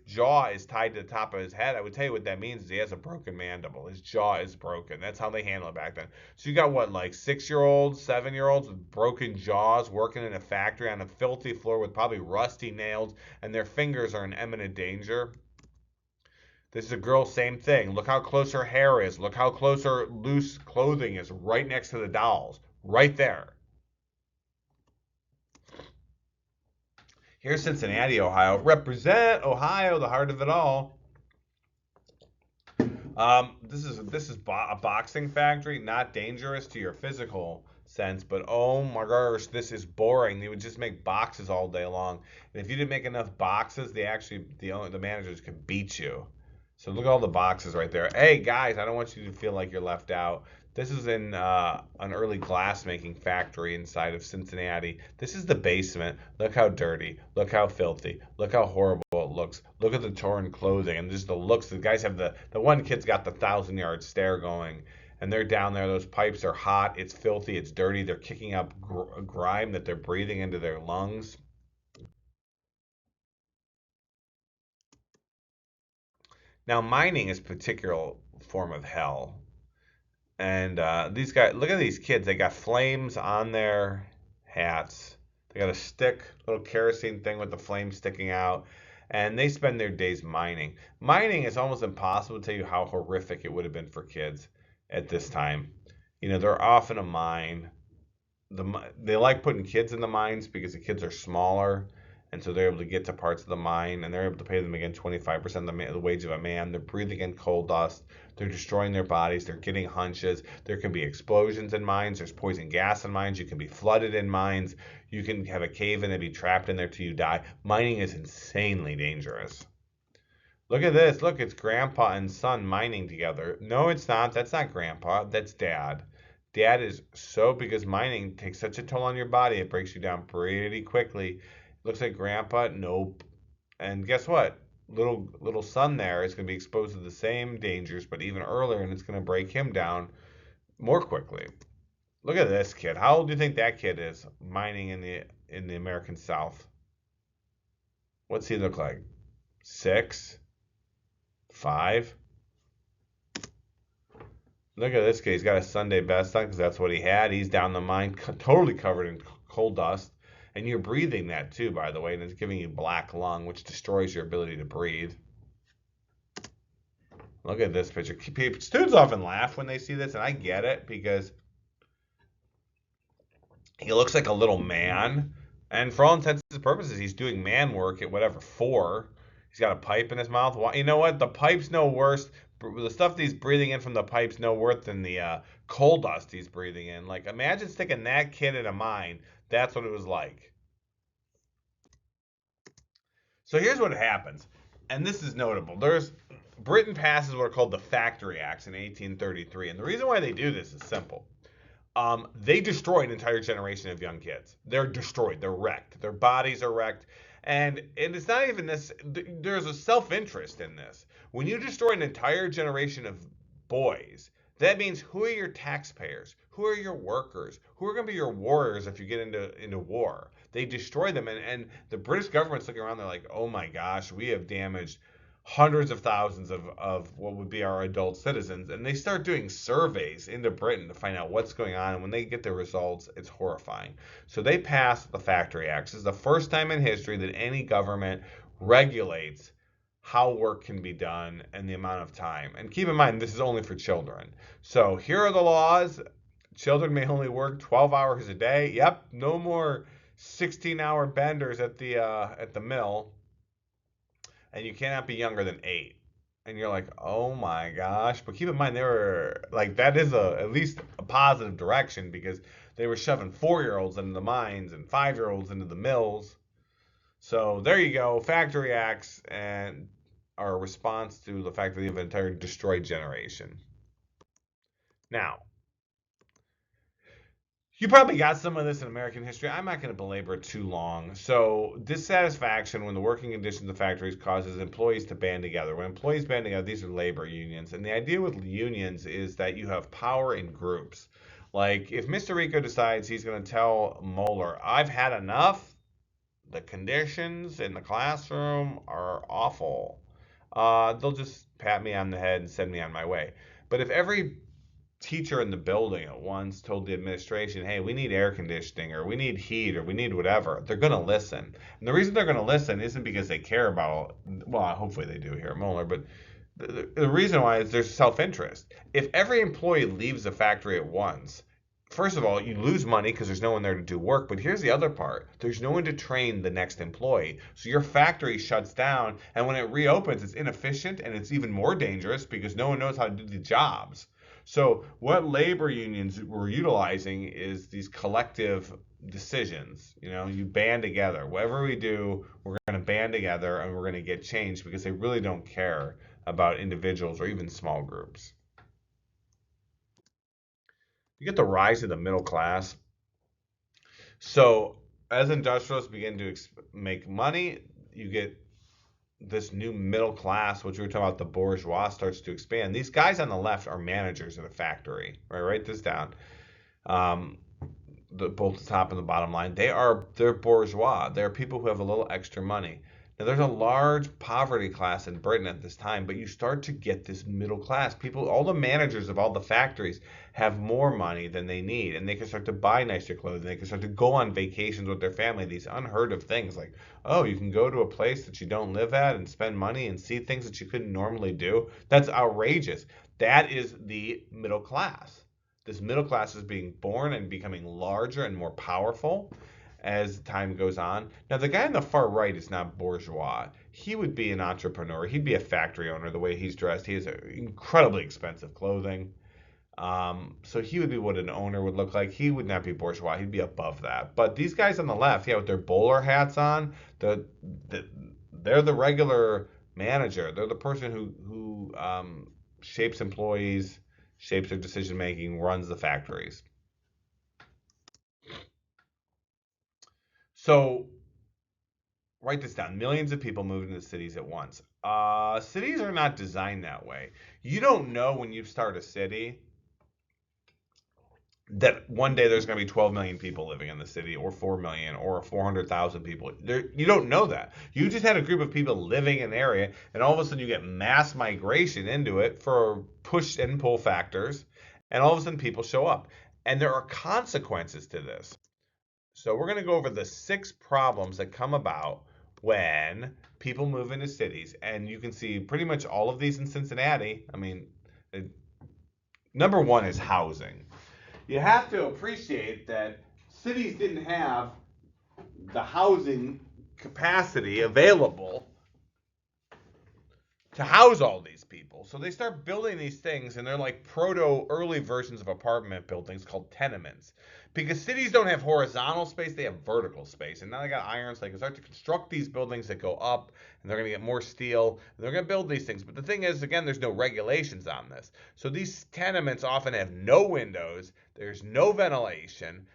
jaw is tied to the top of his head. I would tell you what that means is he has a broken mandible. His jaw is broken. That's how they handle it back then. So you got what, like 6-year-olds, 7-year-olds with broken jaws working in a factory on a filthy floor with probably rusty nails, and their fingers are in imminent danger. This is a girl, same thing. Look how close her hair is. Look how close her loose clothing is right next to the dolls. Right there. Here's Cincinnati, Ohio. Represent Ohio, the heart of it all. This is a boxing factory, not dangerous to your physical sense, but oh my gosh, this is boring. They would just make boxes all day long, and if you didn't make enough boxes, the managers could beat you. So look at all the boxes right there. Hey guys, I don't want you to feel like you're left out. This is in an early glassmaking factory inside of Cincinnati. This is the basement. Look how dirty. Look how filthy. Look how horrible it looks. Look at the torn clothing and just the looks. The guys have the one kid's got the 1,000-yard stare going, and they're down there. Those pipes are hot. It's filthy. It's dirty. They're kicking up grime that they're breathing into their lungs. Now, mining is a particular form of hell. And these guys, look at these kids. They got flames on their hats. They got a stick, little kerosene thing with the flame sticking out. And they spend their days mining. Mining is almost impossible to tell you how horrific it would have been for kids at this time. They're off in a mine. They like putting kids in the mines because the kids are smaller, and so they're able to get to parts of the mine, and they're able to pay them again 25% of the wage of a man. They're breathing in coal dust. They're destroying their bodies. They're getting hunches. There can be explosions in mines. There's poison gas in mines. You can be flooded in mines. You can have a cave in and be trapped in there till you die. Mining is insanely dangerous. Look at this. Look, it's grandpa and son mining together. No, it's not. That's not grandpa. That's dad. Dad is because mining takes such a toll on your body, it breaks you down pretty quickly. Looks like grandpa. Nope. And guess what? Little son there is going to be exposed to the same dangers, but even earlier, and it's going to break him down more quickly. Look at this kid. How old do you think that kid is mining in the American South? What's he look like? 6? 5? Look at this kid. He's got a Sunday best on because that's what he had. He's down the mine, totally covered in coal dust. And you're breathing that too, by the way, and it's giving you black lung, which destroys your ability to breathe. Look at this picture. Students often laugh when they see this, and I get it because he looks like a little man. And for all intents and purposes, he's doing man work at whatever, 4. He's got a pipe in his mouth. You know what? The pipe's no worse. The stuff that he's breathing in from the pipe's no worse than the coal dust he's breathing in. Like, imagine sticking that kid in a mine. That's what it was like. So here's what happens. and this is notable. There's Britain passes what are called the Factory Acts in 1833, and the reason why they do this is simple. They destroy an entire generation of young kids. They're destroyed. They're wrecked. Their bodies are wrecked. And it's not even this. There's a self-interest in this. When you destroy an entire generation of boys, that means who are your taxpayers? Who are your workers? Who are going to be your warriors if you get into war? They destroy them, and the British government's looking around. They're like, oh my gosh, we have damaged hundreds of thousands of what would be our adult citizens, and they start doing surveys into Britain to find out what's going on, and when they get the results, it's horrifying. So they passed the Factory Acts. This is the first time in history that any government regulates how work can be done and the amount of time. And keep in mind, this is only for children. So here are the laws. Children may only work 12 hours a day. Yep, no more 16-hour benders at the mill, and you cannot be younger than 8. And you're like, oh my gosh. But keep in mind, they were like, that is at least a positive direction, because they were shoving 4-year-olds into the mines and 5-year-olds into the mills. So there you go. Factory Acts and our response to the fact that we have an entire destroyed generation. Now, you probably got some of this in American history. I'm not going to belabor it too long. So, dissatisfaction when the working conditions of factories causes employees to band together. When employees band together, these are labor unions. And the idea with unions is that you have power in groups. Like, if Mr. Rico decides he's going to tell Moeller, I've had enough, the conditions in the classroom are awful, they'll just pat me on the head and send me on my way. But if every teacher in the building at once told the administration, hey, we need air conditioning, or we need heat, or we need whatever, they're going to listen. And the reason they're going to listen isn't because they care about, well, hopefully they do here at Mueller, but the reason why is there's self-interest. If every employee leaves the factory at once, first of all, you lose money because there's no one there to do work. But here's the other part. There's no one to train the next employee. So your factory shuts down, and when it reopens, it's inefficient, and it's even more dangerous because no one knows how to do the jobs. So what labor unions were utilizing is these collective decisions. You band together. Whatever we do, we're going to band together, and we're going to get change, because they really don't care about individuals or even small groups. You get the rise of the middle class. So as industrialists begin to make money, you get this new middle class, which we were talking about, the bourgeois, starts to expand. These guys on the left are managers of the factory. Right, write this down. Um, both the top and the bottom line, they're bourgeois. They're people who have a little extra money. Now, there's a large poverty class in Britain at this time, but you start to get this middle class. People, all the managers of all the factories have more money than they need, and they can start to buy nicer clothing. They can start to go on vacations with their family. These unheard of things, like, oh, you can go to a place that you don't live at and spend money and see things that you couldn't normally do. That's outrageous. That is the middle class. This middle class is being born and becoming larger and more powerful as time goes on. Now, the guy on the far right is not bourgeois. He would be an entrepreneur. He'd be a factory owner the way he's dressed. He has incredibly expensive clothing. So he would be what an owner would look like. He would not be bourgeois. He'd be above that. But these guys on the left, yeah, with their bowler hats on, they're the regular manager. They're the person who shapes employees, shapes their decision making, runs the factories. So write this down. Millions of people moved into cities at once. Cities are not designed that way. You don't know when you start a city that one day there's going to be 12 million people living in the city, or 4 million, or 400,000 people. You don't know that. You just had a group of people living in an area, and all of a sudden you get mass migration into it for push and pull factors, and all of a sudden people show up. And there are consequences to this. So we're going to go over the 6 problems that come about when people move into cities. And you can see pretty much all of these in Cincinnati. I mean, number 1 is housing. You have to appreciate that cities didn't have the housing capacity available to house all these people. So they start building these things, and they're like proto early versions of apartment buildings called tenements. Because cities don't have horizontal space, they have vertical space. And now they got iron, so they can start to construct these buildings that go up, and they're going to get more steel, and they're going to build these things. But the thing is, again, there's no regulations on this. So these tenements often have no windows, there's no ventilation,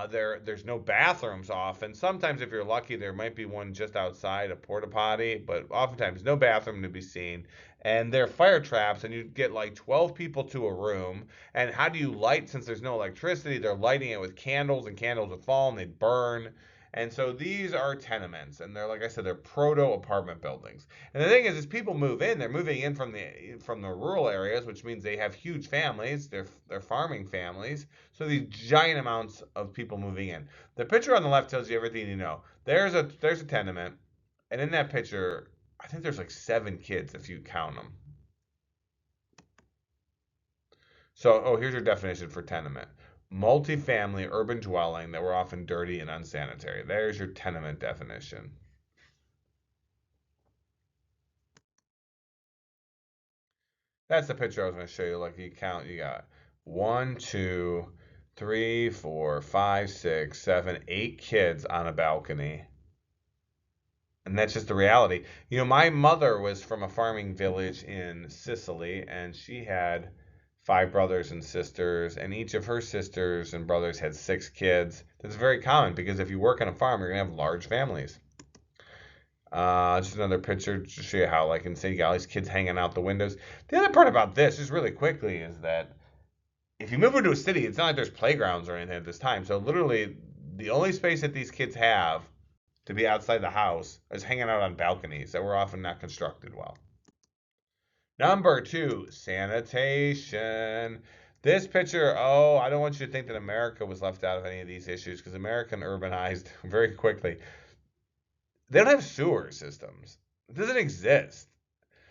there's no bathrooms often. Sometimes, if you're lucky, there might be one just outside a porta potty, but oftentimes no bathroom to be seen. And they're fire traps, and you get like 12 people to a room. And how do you light? Since there's no electricity, they're lighting it with candles, and candles would fall and they'd burn. And so these are tenements, and they're, like I said, they're proto apartment buildings. And the thing is people move in. They're moving in from the rural areas, which means they have huge families. They're farming families. So these giant amounts of people moving in. The picture on the left tells you everything you know. There's a tenement, and in that picture, I think there's like 7 kids if you count them. So, oh, here's your definition for tenement: multifamily urban dwelling that were often dirty and unsanitary. There's your tenement definition. That's the picture I was going to show you. Like, you count, you got one, two, three, four, five, six, 7, 8 kids on a balcony. And that's just the reality. My mother was from a farming village in Sicily, and she had 5 brothers and sisters, and each of her sisters and brothers had 6 kids. That's very common because if you work on a farm, you're gonna have large families. Just another picture to show you how, like, insane, you got all these kids hanging out the windows. The other part about this, just really quickly, is that if you move into a city, it's not like there's playgrounds or anything at this time. So literally, the only space that these kids have to be outside the house is hanging out on balconies that were often not constructed well. Number 2, sanitation. This picture, oh, I don't want you to think that America was left out of any of these issues because America urbanized very quickly. They don't have sewer systems. It doesn't exist.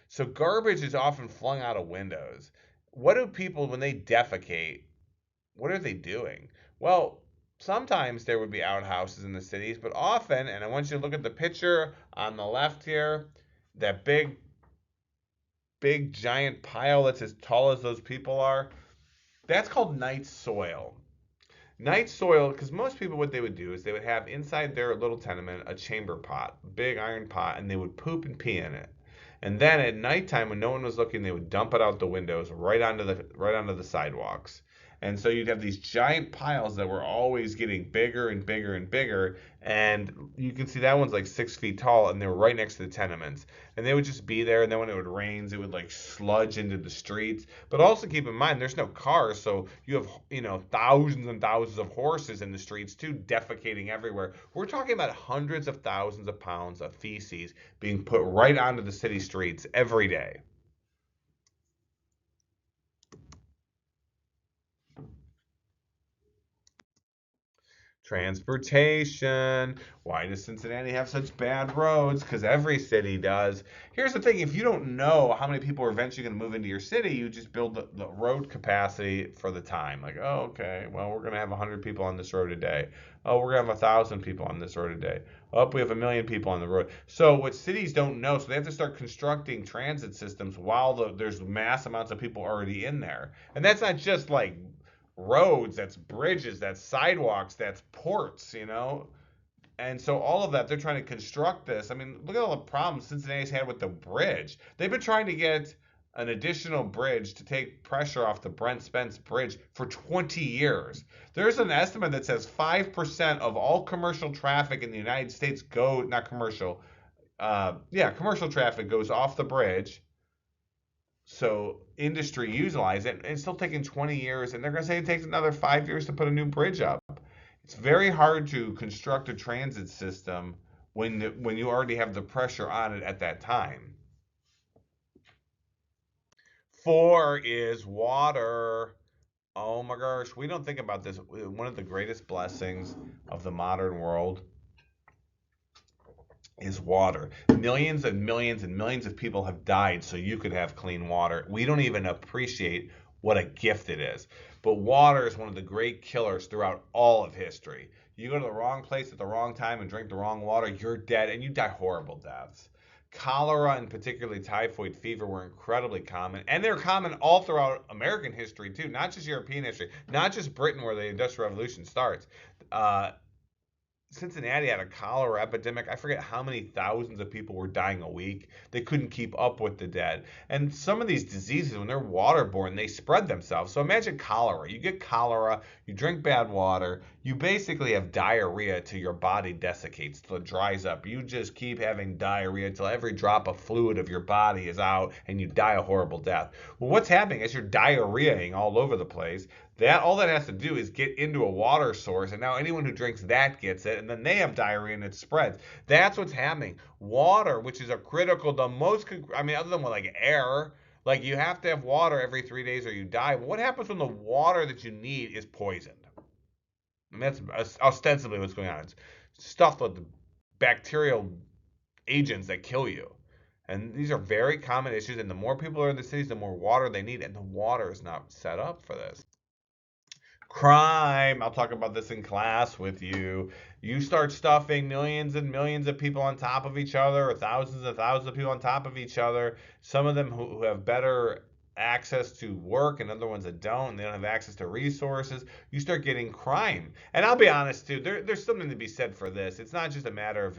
So garbage is often flung out of windows. What do people, when they defecate, what are they doing? Well, sometimes there would be outhouses in the cities, but often, and I want you to look at the picture on the left here, that big giant pile that's as tall as those people are, that's called night soil. Night soil, because most people, what they would do is they would have inside their little tenement a chamber pot, big iron pot, and they would poop and pee in it. And then at nighttime, when no one was looking, they would dump it out the windows right onto the sidewalks. And so you'd have these giant piles that were always getting bigger and bigger and bigger. And you can see that one's like 6 feet tall, and they were right next to the tenements. And they would just be there. And then when it would rain, it would like sludge into the streets. But also keep in mind, there's no cars, so you have thousands and thousands of horses in the streets too, defecating everywhere. We're talking about hundreds of thousands of pounds of feces being put right onto the city streets every day. Transportation. Why does Cincinnati have such bad roads? Because every city does. Here's the thing: if you don't know how many people are eventually going to move into your city, you just build the road capacity for the time. Like, oh, okay, well, we're going to have 100 people on this road a day. Oh, we're going to have 1,000 people on this road a day. Oh, we have 1 million people on the road. So what cities don't know, so they have to start constructing transit systems while there's mass amounts of people already in there. And that's not just like roads, that's bridges, that's sidewalks, that's ports. And so all of that, they're trying to construct this. I mean, look at all the problems Cincinnati's had with the bridge. They've been trying to get an additional bridge to take pressure off the Brent Spence Bridge for 20 years. There's an estimate that says 5% of all commercial traffic in the United States not commercial, commercial traffic goes off the bridge, so industry utilize it, and it's still taking 20 years, and they're going to say it takes another 5 years to put a new bridge up. It's very hard to construct a transit system when you already have the pressure on it at that time. 4 is water. Oh my gosh, we don't think about this. One of the greatest blessings of the modern world is water. Millions and millions and millions of people have died so you could have clean water. We don't even appreciate what a gift it is. But water is one of the great killers throughout all of history. You go to the wrong place at the wrong time and drink the wrong water, you're dead, and you die horrible deaths. Cholera and particularly typhoid fever were incredibly common, and they're common all throughout American history too, not just European history, not just Britain where the Industrial Revolution starts. Uh, Cincinnati had a cholera epidemic. I forget how many thousands of people were dying a week. They couldn't keep up with the dead. And some of these diseases, when they're waterborne, they spread themselves. So imagine cholera. You get cholera, you drink bad water, you basically have diarrhea till your body desiccates, till it dries up. You just keep having diarrhea till every drop of fluid of your body is out and you die a horrible death. Well, what's happening is you're diarrheaing all over the place. That all that has to do is get into a water source, and now anyone who drinks that gets it, and then they have diarrhea and it spreads. That's what's happening. Water, which is a critical, the most, I mean, other than like air, like you have to have water every 3 days or you die. What happens when the water that you need is poisoned? And that's ostensibly what's going on. It's stuff with bacterial agents that kill you. And these are very common issues. And the more people are in the cities, the more water they need. And the water is not set up for this. Crime. I'll talk about this in class with you. You start stuffing millions and millions of people on top of each other, or thousands and thousands of people on top of each other. Some of them who have better access to work and other ones that don't, and they don't have access to resources. You start getting crime. And I'll be honest, too, there's something to be said for this. It's not just a matter of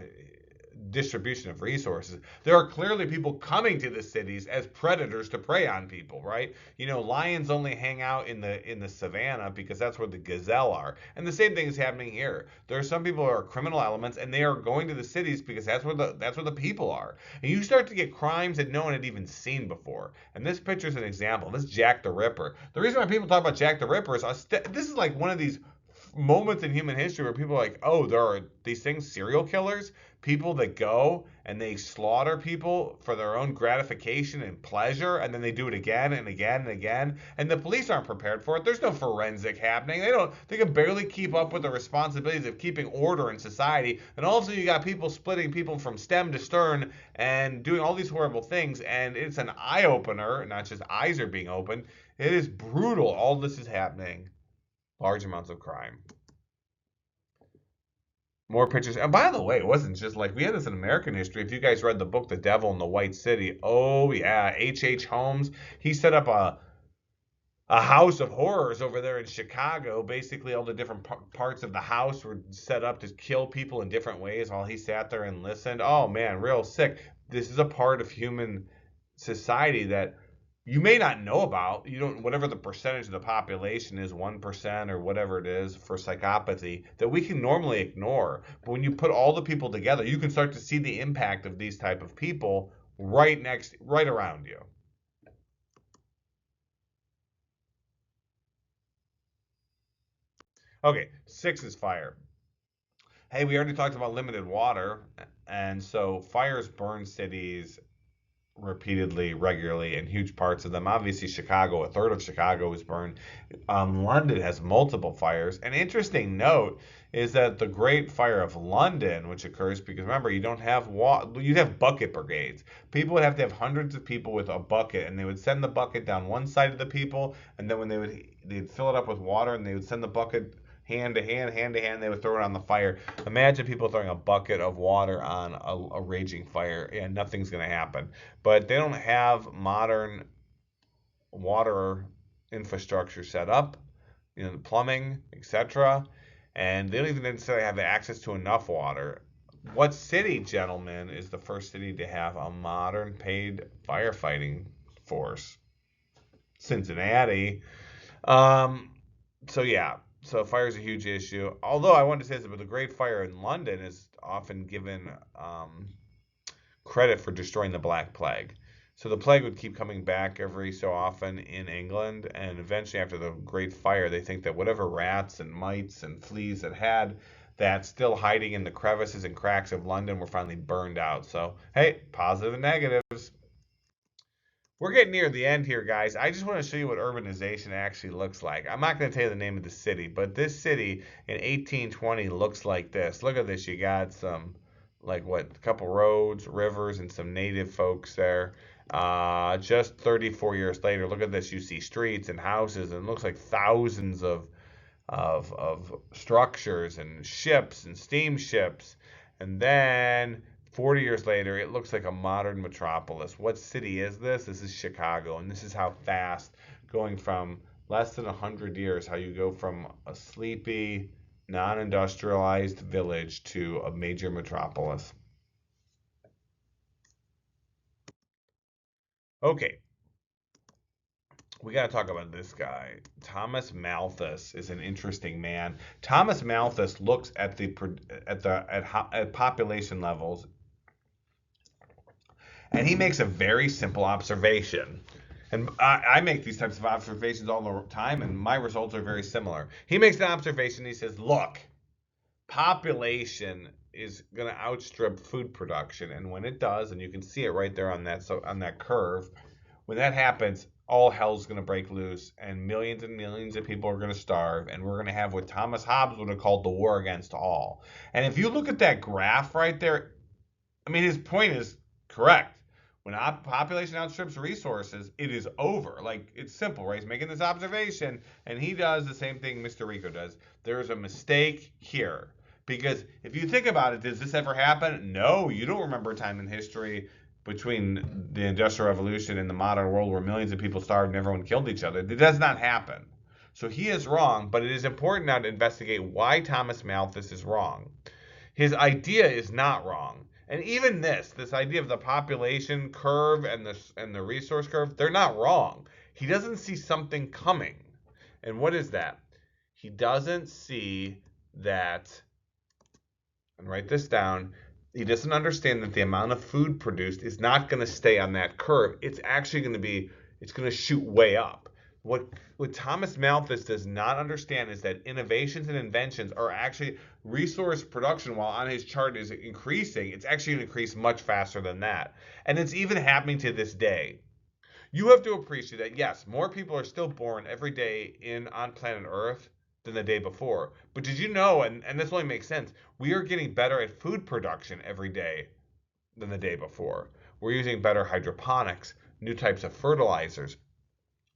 distribution of resources. There are clearly people coming to the cities as predators to prey on people, right? You know, lions only hang out in the savannah because that's where the gazelle are. And the same thing is happening here. There are some people who are criminal elements and they are going to the cities because that's where the people are. And you start to get crimes that no one had even seen before. And this picture is an example. This is Jack the Ripper. The reason why people talk about Jack the Ripper is this is like one of these moments in human history where people are like, oh, there are these things, serial killers, people that go and they slaughter people for their own gratification and pleasure, and then they do it again and again and again, and the police aren't prepared for it. There's no forensic happening. They can barely keep up with the responsibilities of keeping order in society, and also you got people splitting people from stem to stern and doing all these horrible things, and it's an eye opener. Not just eyes are being opened. It is brutal. All this is happening. Large amounts of crime. More pictures. And by the way, it wasn't just like we had this in American history. If you guys read the book The Devil in the White City, oh yeah, H. Holmes, he set up a house of horrors over there in Chicago. Basically, all the different parts of the house were set up to kill people in different ways while he sat there and listened. Oh man, real sick. This is a part of human society that you may not know about. You don't, whatever the percentage of the population is, 1% or whatever it is for psychopathy, that we can normally ignore. But when you put all the people together, you can start to see the impact of these type of people right around you. Okay, 6 is fire. Hey, we already talked about limited water, and so fires burn cities repeatedly, regularly, in huge parts of them. Obviously, Chicago, a third of Chicago is burned. London has multiple fires. An interesting note is that the Great Fire of London, which occurs because remember, you don't have you'd have bucket brigades. People would have to have hundreds of people with a bucket, and they would send the bucket down one side of the people, and then when they'd fill it up with water, and they would send the bucket hand to hand, hand to hand, they would throw it on the fire. Imagine people throwing a bucket of water on a raging fire, and nothing's going to happen. But they don't have modern water infrastructure set up, you know, plumbing, etc. And they don't even necessarily have access to enough water. What city, gentlemen, is the first city to have a modern paid firefighting force? Cincinnati. Um, so yeah, so fire is a huge issue. Although I wanted to say this, but the Great Fire in London is often given credit for destroying the Black Plague. So the plague would keep coming back every so often in England, and eventually, after the Great Fire, they think that whatever rats and mites and fleas that had that still hiding in the crevices and cracks of London were finally burned out. So, hey, positive and negatives. We're getting near the end here, guys. I just want to show you what urbanization actually looks like. I'm not going to tell you the name of the city, but this city in 1820 looks like this. Look at this. You got some, like what, a couple roads, rivers, and some native folks there. Just 34 years later, look at this. You see streets and houses, and it looks like thousands of structures and ships and steamships. And then 40 years later, it looks like a modern metropolis. What city is this? This is Chicago, and this is how fast, going from less than 100 years, how you go from a sleepy, non-industrialized village to a major metropolis. Okay, we got to talk about this guy. Thomas Malthus is an interesting man. Thomas Malthus looks at at population levels, and he makes a very simple observation. And I make these types of observations all the time, and my results are very similar. He makes an observation. He says, "Look, population is going to outstrip food production, and when it does, and you can see it right there on that curve, when that happens, all hell's going to break loose, and millions of people are going to starve, and we're going to have what Thomas Hobbes would have called the war against all." And if you look at that graph right there, I mean, his point is correct. When population outstrips resources, it is over. Like, it's simple, right? He's making this observation, and he does the same thing Mr. Rico does. There is a mistake here. Because if you think about it, does this ever happen? No, you don't remember a time in history between the Industrial Revolution and the modern world where millions of people starved and everyone killed each other. It does not happen. So he is wrong, but it is important now to investigate why Thomas Malthus is wrong. His idea is not wrong. And even this idea of the population curve and the resource curve, they're not wrong. He doesn't see something coming. And what is that? He doesn't see that, and write this down, he doesn't understand that the amount of food produced is not going to stay on that curve. It's actually going to it's going to shoot way up. What Thomas Malthus does not understand is that innovations and inventions are actually resource production, while on his chart is increasing, it's actually going to increase much faster than that. And it's even happening to this day. You have to appreciate that, yes, more people are still born every day on planet Earth than the day before. But did you know, and this only makes sense, we are getting better at food production every day than the day before. We're using better hydroponics, new types of fertilizers.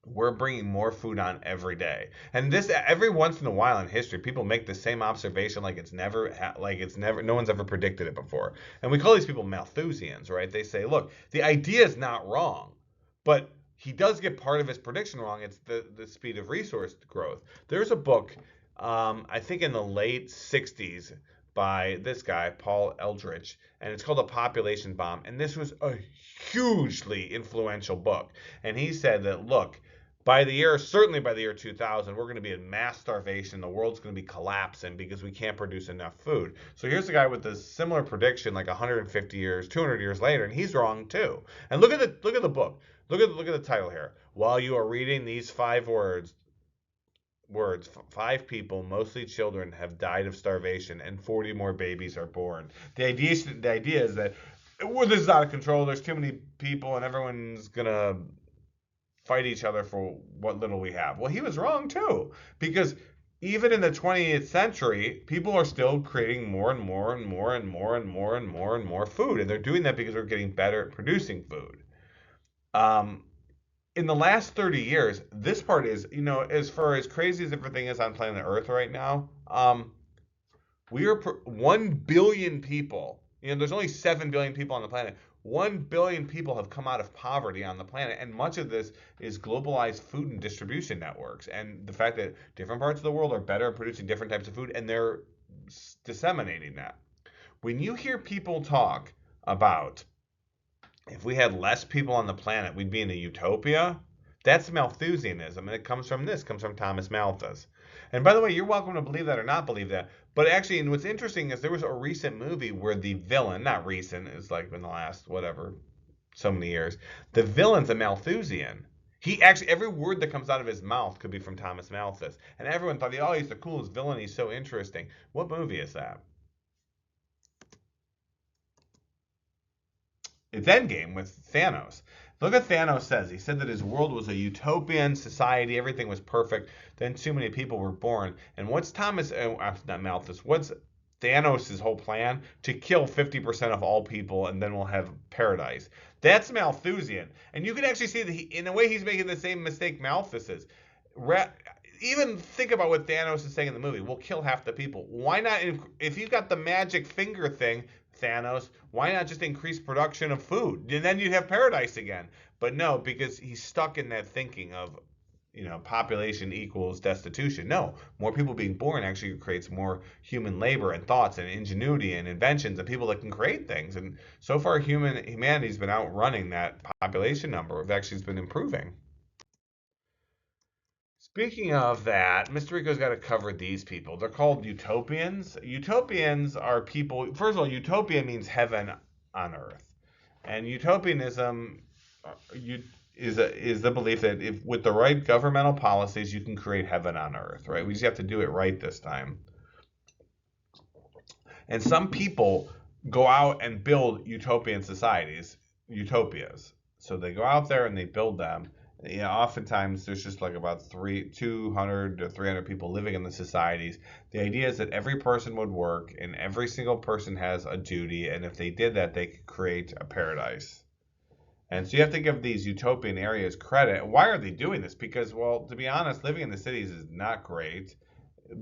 We're bringing more food on every day. And this, every once in a while in history, people make the same observation no one's ever predicted it before. And we call these people Malthusians, right? They say, look, the idea is not wrong, but he does get part of his prediction wrong. It's the speed of resource growth. There's a book, I think in the late 60s, by this guy, Paul Eldredge, and it's called A Population Bomb. And this was a hugely influential book. And he said that, look, certainly by the year 2000, we're going to be in mass starvation. The world's going to be collapsing because we can't produce enough food. So here's a guy with a similar prediction, like 150 years, 200 years later, and he's wrong too. And look at the book. Look at the title here. While you are reading these five people, mostly children, have died of starvation, and 40 more babies are born. The idea is that this is out of control. There's too many people, and everyone's gonna fight each other for what little we have. Well, he was wrong too, because even in the 20th century, people are still creating more and more and more and more and more and more and more food, and they're doing that because we're getting better at producing food. In the last 30 years, this part is, as far as crazy as everything is on planet Earth right now, we are 1 billion people. There's only 7 billion people on the planet. 1 billion people have come out of poverty on the planet, and much of this is globalized food and distribution networks, and the fact that different parts of the world are better at producing different types of food, and they're disseminating that. When you hear people talk about if we had less people on the planet, we'd be in a utopia. That's Malthusianism, and it comes from Thomas Malthus. And by the way, you're welcome to believe that or not believe that. But actually, and what's interesting is there was a recent movie where the villain, not recent, it's like in the last, whatever, so many years, the villain's a Malthusian. He actually, every word that comes out of his mouth could be from Thomas Malthus. And everyone thought, oh, he's the coolest villain, he's so interesting. What movie is that? It's Endgame with Thanos. Look what Thanos says. He said that his world was a utopian society, everything was perfect. Then too many people were born. And what's not Malthus, what's Thanos' whole plan? To kill 50% of all people, and then we'll have paradise. That's Malthusian. And you can actually see that in a way, he's making the same mistake Malthus is. Even think about what Thanos is saying in the movie. We'll kill half the people. Why not? If you've got the magic finger thing, Thanos, why not just increase production of food? And then you'd have paradise again. But no, because he's stuck in that thinking of, population equals destitution. No, more people being born actually creates more human labor and thoughts and ingenuity and inventions and people that can create things. And so far, humanity's been outrunning that population number. It actually has been improving. Speaking of that, Mr. Rico's got to cover these people. They're called utopians. Utopians are people. First of all, utopia means heaven on earth, and utopianism you, is the belief that if with the right governmental policies, you can create heaven on earth. Right? We just have to do it right this time. And some people go out and build utopian societies, utopias. So they go out there and they build them. Oftentimes there's just like about 200 to 300 people living in the societies. The idea is that every person would work and every single person has a duty, and if they did that, they could create a paradise. And so you have to give these utopian areas credit. Why are they doing this? Because, well, to be honest, living in the cities is not great.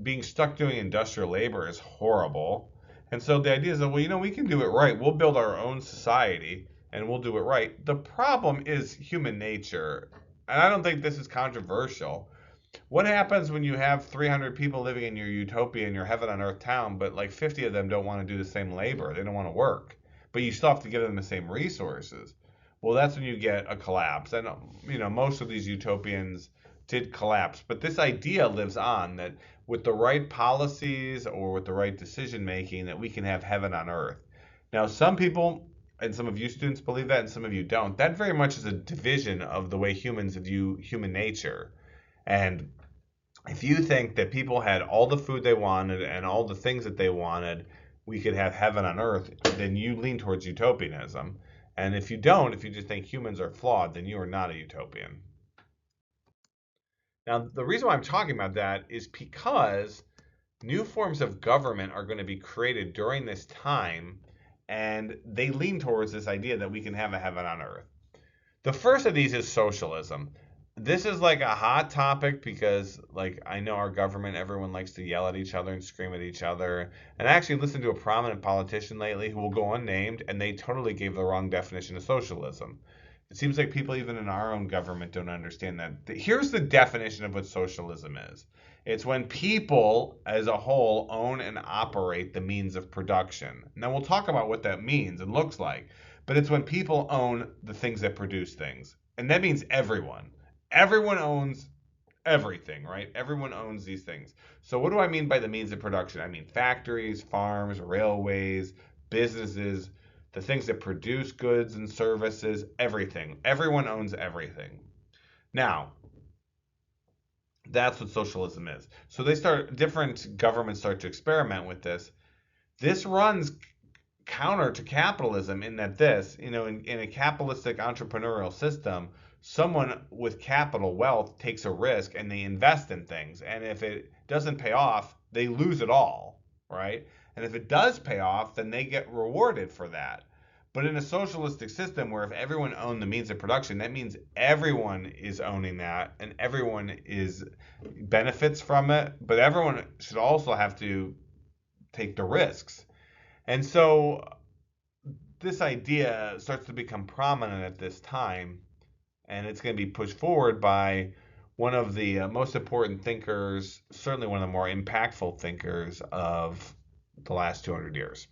Being stuck doing industrial labor is horrible. And so the idea is that, well, we can do it right. We'll build our own society and we'll do it right. The problem is human nature. And I don't think this is controversial. What happens when you have 300 people living in your utopia in your heaven on earth town, but like 50 of them don't want to do the same labor? They don't want to work. But you still have to give them the same resources. Well, that's when you get a collapse. And, most of these utopians did collapse. But this idea lives on that with the right policies or with the right decision making, that we can have heaven on earth. Now, some people and some of you students believe that and some of you don't. That very much is a division of the way humans view human nature. And if you think that people had all the food they wanted and all the things that they wanted, we could have heaven on earth, then you lean towards utopianism. And if you don't, if you just think humans are flawed, then you are not a utopian. Now, the reason why I'm talking about that is because new forms of government are going to be created during this time, and they lean towards this idea that we can have a heaven on earth. The first of these is socialism. This is like a hot topic because, like, I know our government, everyone likes to yell at each other and scream at each other. And I actually listened to a prominent politician lately who will go unnamed, and they totally gave the wrong definition of socialism. It seems like people even in our own government don't understand that. Here's the definition of what socialism is. It's when people as a whole own and operate the means of production. Now we'll talk about what that means and looks like, but it's when people own the things that produce things. And that means everyone. Everyone owns everything, right? Everyone owns these things. So what do I mean by the means of production? I mean factories, farms, railways, businesses, the things that produce goods and services, everything. Everyone owns everything. Now, that's what socialism is. So different governments start to experiment with this. This runs counter to capitalism in that in a capitalistic entrepreneurial system, someone with capital wealth takes a risk and they invest in things. And if it doesn't pay off, they lose it all, right? And if it does pay off, then they get rewarded for that. But in a socialistic system where if everyone owned the means of production, that means everyone is owning that and everyone is benefits from it, but everyone should also have to take the risks. And so this idea starts to become prominent at this time, and it's going to be pushed forward by one of the most important thinkers, certainly one of the more impactful thinkers of the last 200 years.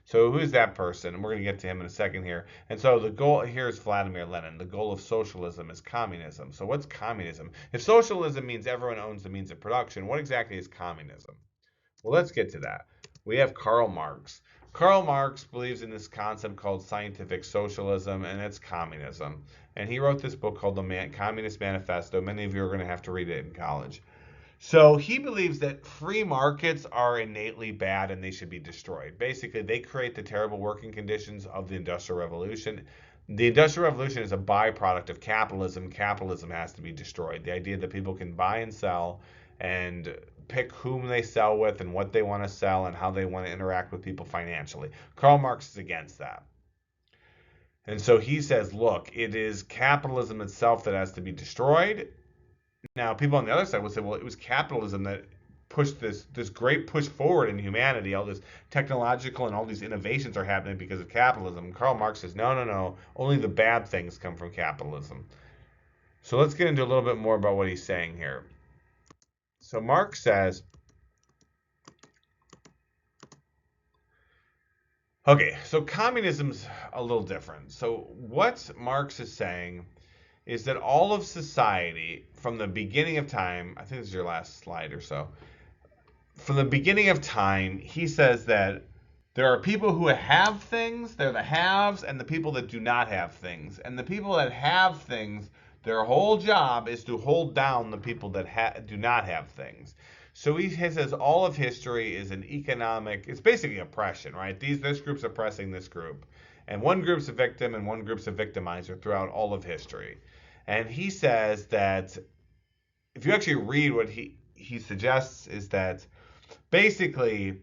So who's that person? And we're going to get to him in a second here. And so the goal here is Vladimir Lenin. The goal of socialism is communism. So what's communism? If socialism means everyone owns the means of production, what exactly is communism? Well, let's get to that. We have Karl Marx. Karl Marx believes in this concept called scientific socialism, and it's communism. And he wrote this book called The Communist Manifesto. Many of you are going to have to read it in college. So he believes that free markets are innately bad and they should be destroyed. Basically, they create the terrible working conditions of the Industrial Revolution. The Industrial Revolution is a byproduct of capitalism. Capitalism has to be destroyed. The idea that people can buy and sell and pick whom they sell with and what they want to sell and how they want to interact with people financially. Karl Marx is against that. And so he says, look, it is capitalism itself that has to be destroyed. Now, people on the other side will say, well, it was capitalism that push this great push forward in humanity. All this technological and all these innovations are happening because of capitalism. And Karl Marx says, no, no, no. Only the bad things come from capitalism. So let's get into a little bit more about what he's saying here. So Marx says, okay, so communism's a little different. So what Marx is saying is that all of society, from the beginning of time, I think this is your last slide or so, from the beginning of time, he says that there are people who have things, they're the haves, and the people that do not have things. And the people that have things, their whole job is to hold down the people that do not have things. So he says all of history is an economic, it's basically oppression, right? This group's oppressing this group. And one group's a victim and one group's a victimizer throughout all of history. And he says that if you actually read what he suggests is that basically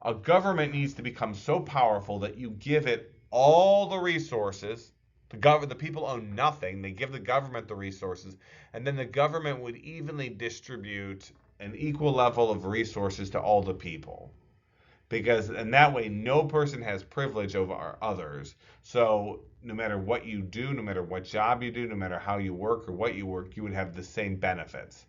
a government needs to become so powerful that you give it all the resources. The people own nothing. They give the government the resources, and then the government would evenly distribute an equal level of resources to all the people. Because and that way no person has privilege over others. So no matter what you do, no matter what job you do, no matter how you work or what you work, you would have the same benefits.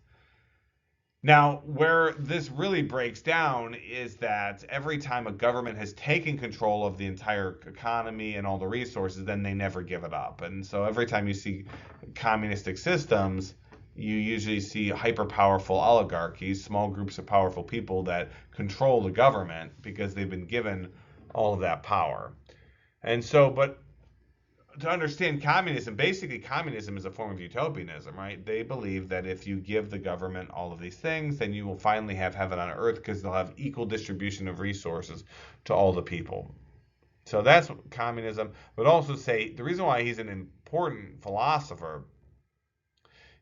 Now, where this really breaks down is that every time a government has taken control of the entire economy and all the resources, then they never give it up. And so every time you see communistic systems, you usually see hyper powerful oligarchies, small groups of powerful people that control the government because they've been given all of that power. And so, but to understand communism, basically communism is a form of utopianism, right? They believe that if you give the government all of these things, then you will finally have heaven on earth because they'll have equal distribution of resources to all the people. So that's communism. But also say the reason why he's an important philosopher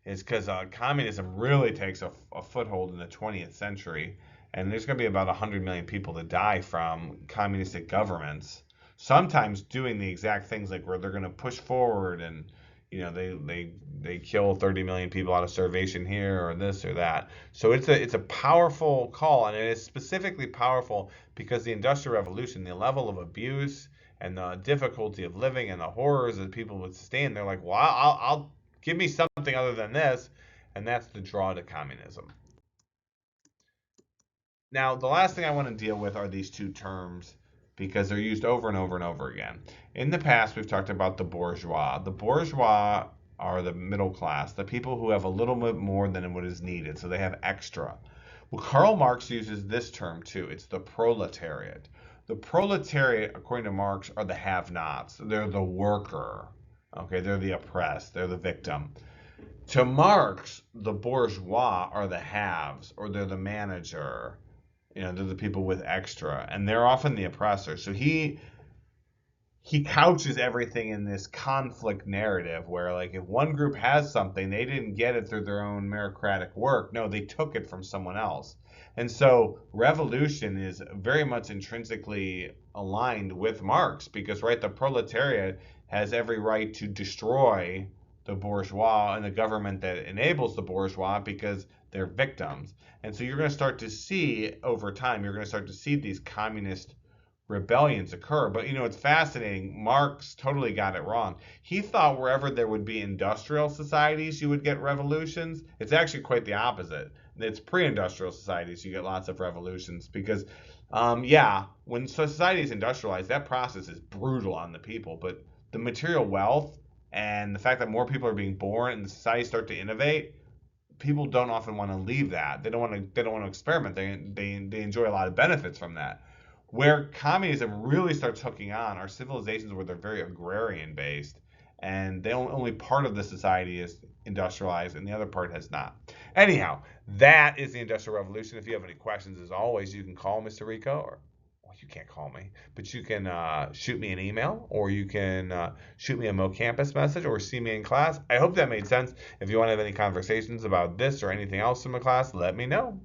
is because communism really takes a foothold in the 20th century, and there's going to be about 100 million people that die from communistic governments. Sometimes doing the exact things like where they're going to push forward and they kill 30 million people out of starvation here or this or that. So it's a powerful call, and it is specifically powerful because the Industrial Revolution, the level of abuse and the difficulty of living and the horrors that people would sustain, they're like, well, I'll give me something other than this, and that's the draw to communism. Now, the last thing I want to deal with are these two terms because they're used over and over and over again. In the past, we've talked about the bourgeois. The bourgeois are the middle class, the people who have a little bit more than what is needed, so they have extra. Well, Karl Marx uses this term too. It's the proletariat. The proletariat, according to Marx, are the have-nots. They're the worker. Okay, they're the oppressed. They're the victim. To Marx, the bourgeois are the haves, or they're the manager. They're the people with extra, and they're often the oppressor. So he couches everything in this conflict narrative where, like, if one group has something, they didn't get it through their own meritocratic work. No, they took it from someone else. And so revolution is very much intrinsically aligned with Marx because, right, the proletariat has every right to destroy the bourgeois and the government that enables the bourgeois because they're victims. And so you're going to start to see over time, you're going to start to see these communist rebellions occur. But it's fascinating. Marx totally got it wrong. He thought wherever there would be industrial societies, you would get revolutions. It's actually quite the opposite. It's pre-industrial societies you get lots of revolutions because, when society is industrialized, that process is brutal on the people. But the material wealth and the fact that more people are being born and the societies start to innovate, people don't often want to leave that. They don't want to experiment. They enjoy a lot of benefits from that. Where communism really starts hooking on are civilizations where they're very agrarian based, and only part of the society is industrialized and the other part has not. Anyhow, that is the Industrial Revolution. If you have any questions, as always, you can call Mr. Rico, or well, you can't call me, but you can shoot me an email, or you can shoot me a Mo Campus message, or see me in class. I hope that made sense. If you want to have any conversations about this or anything else in the class, let me know.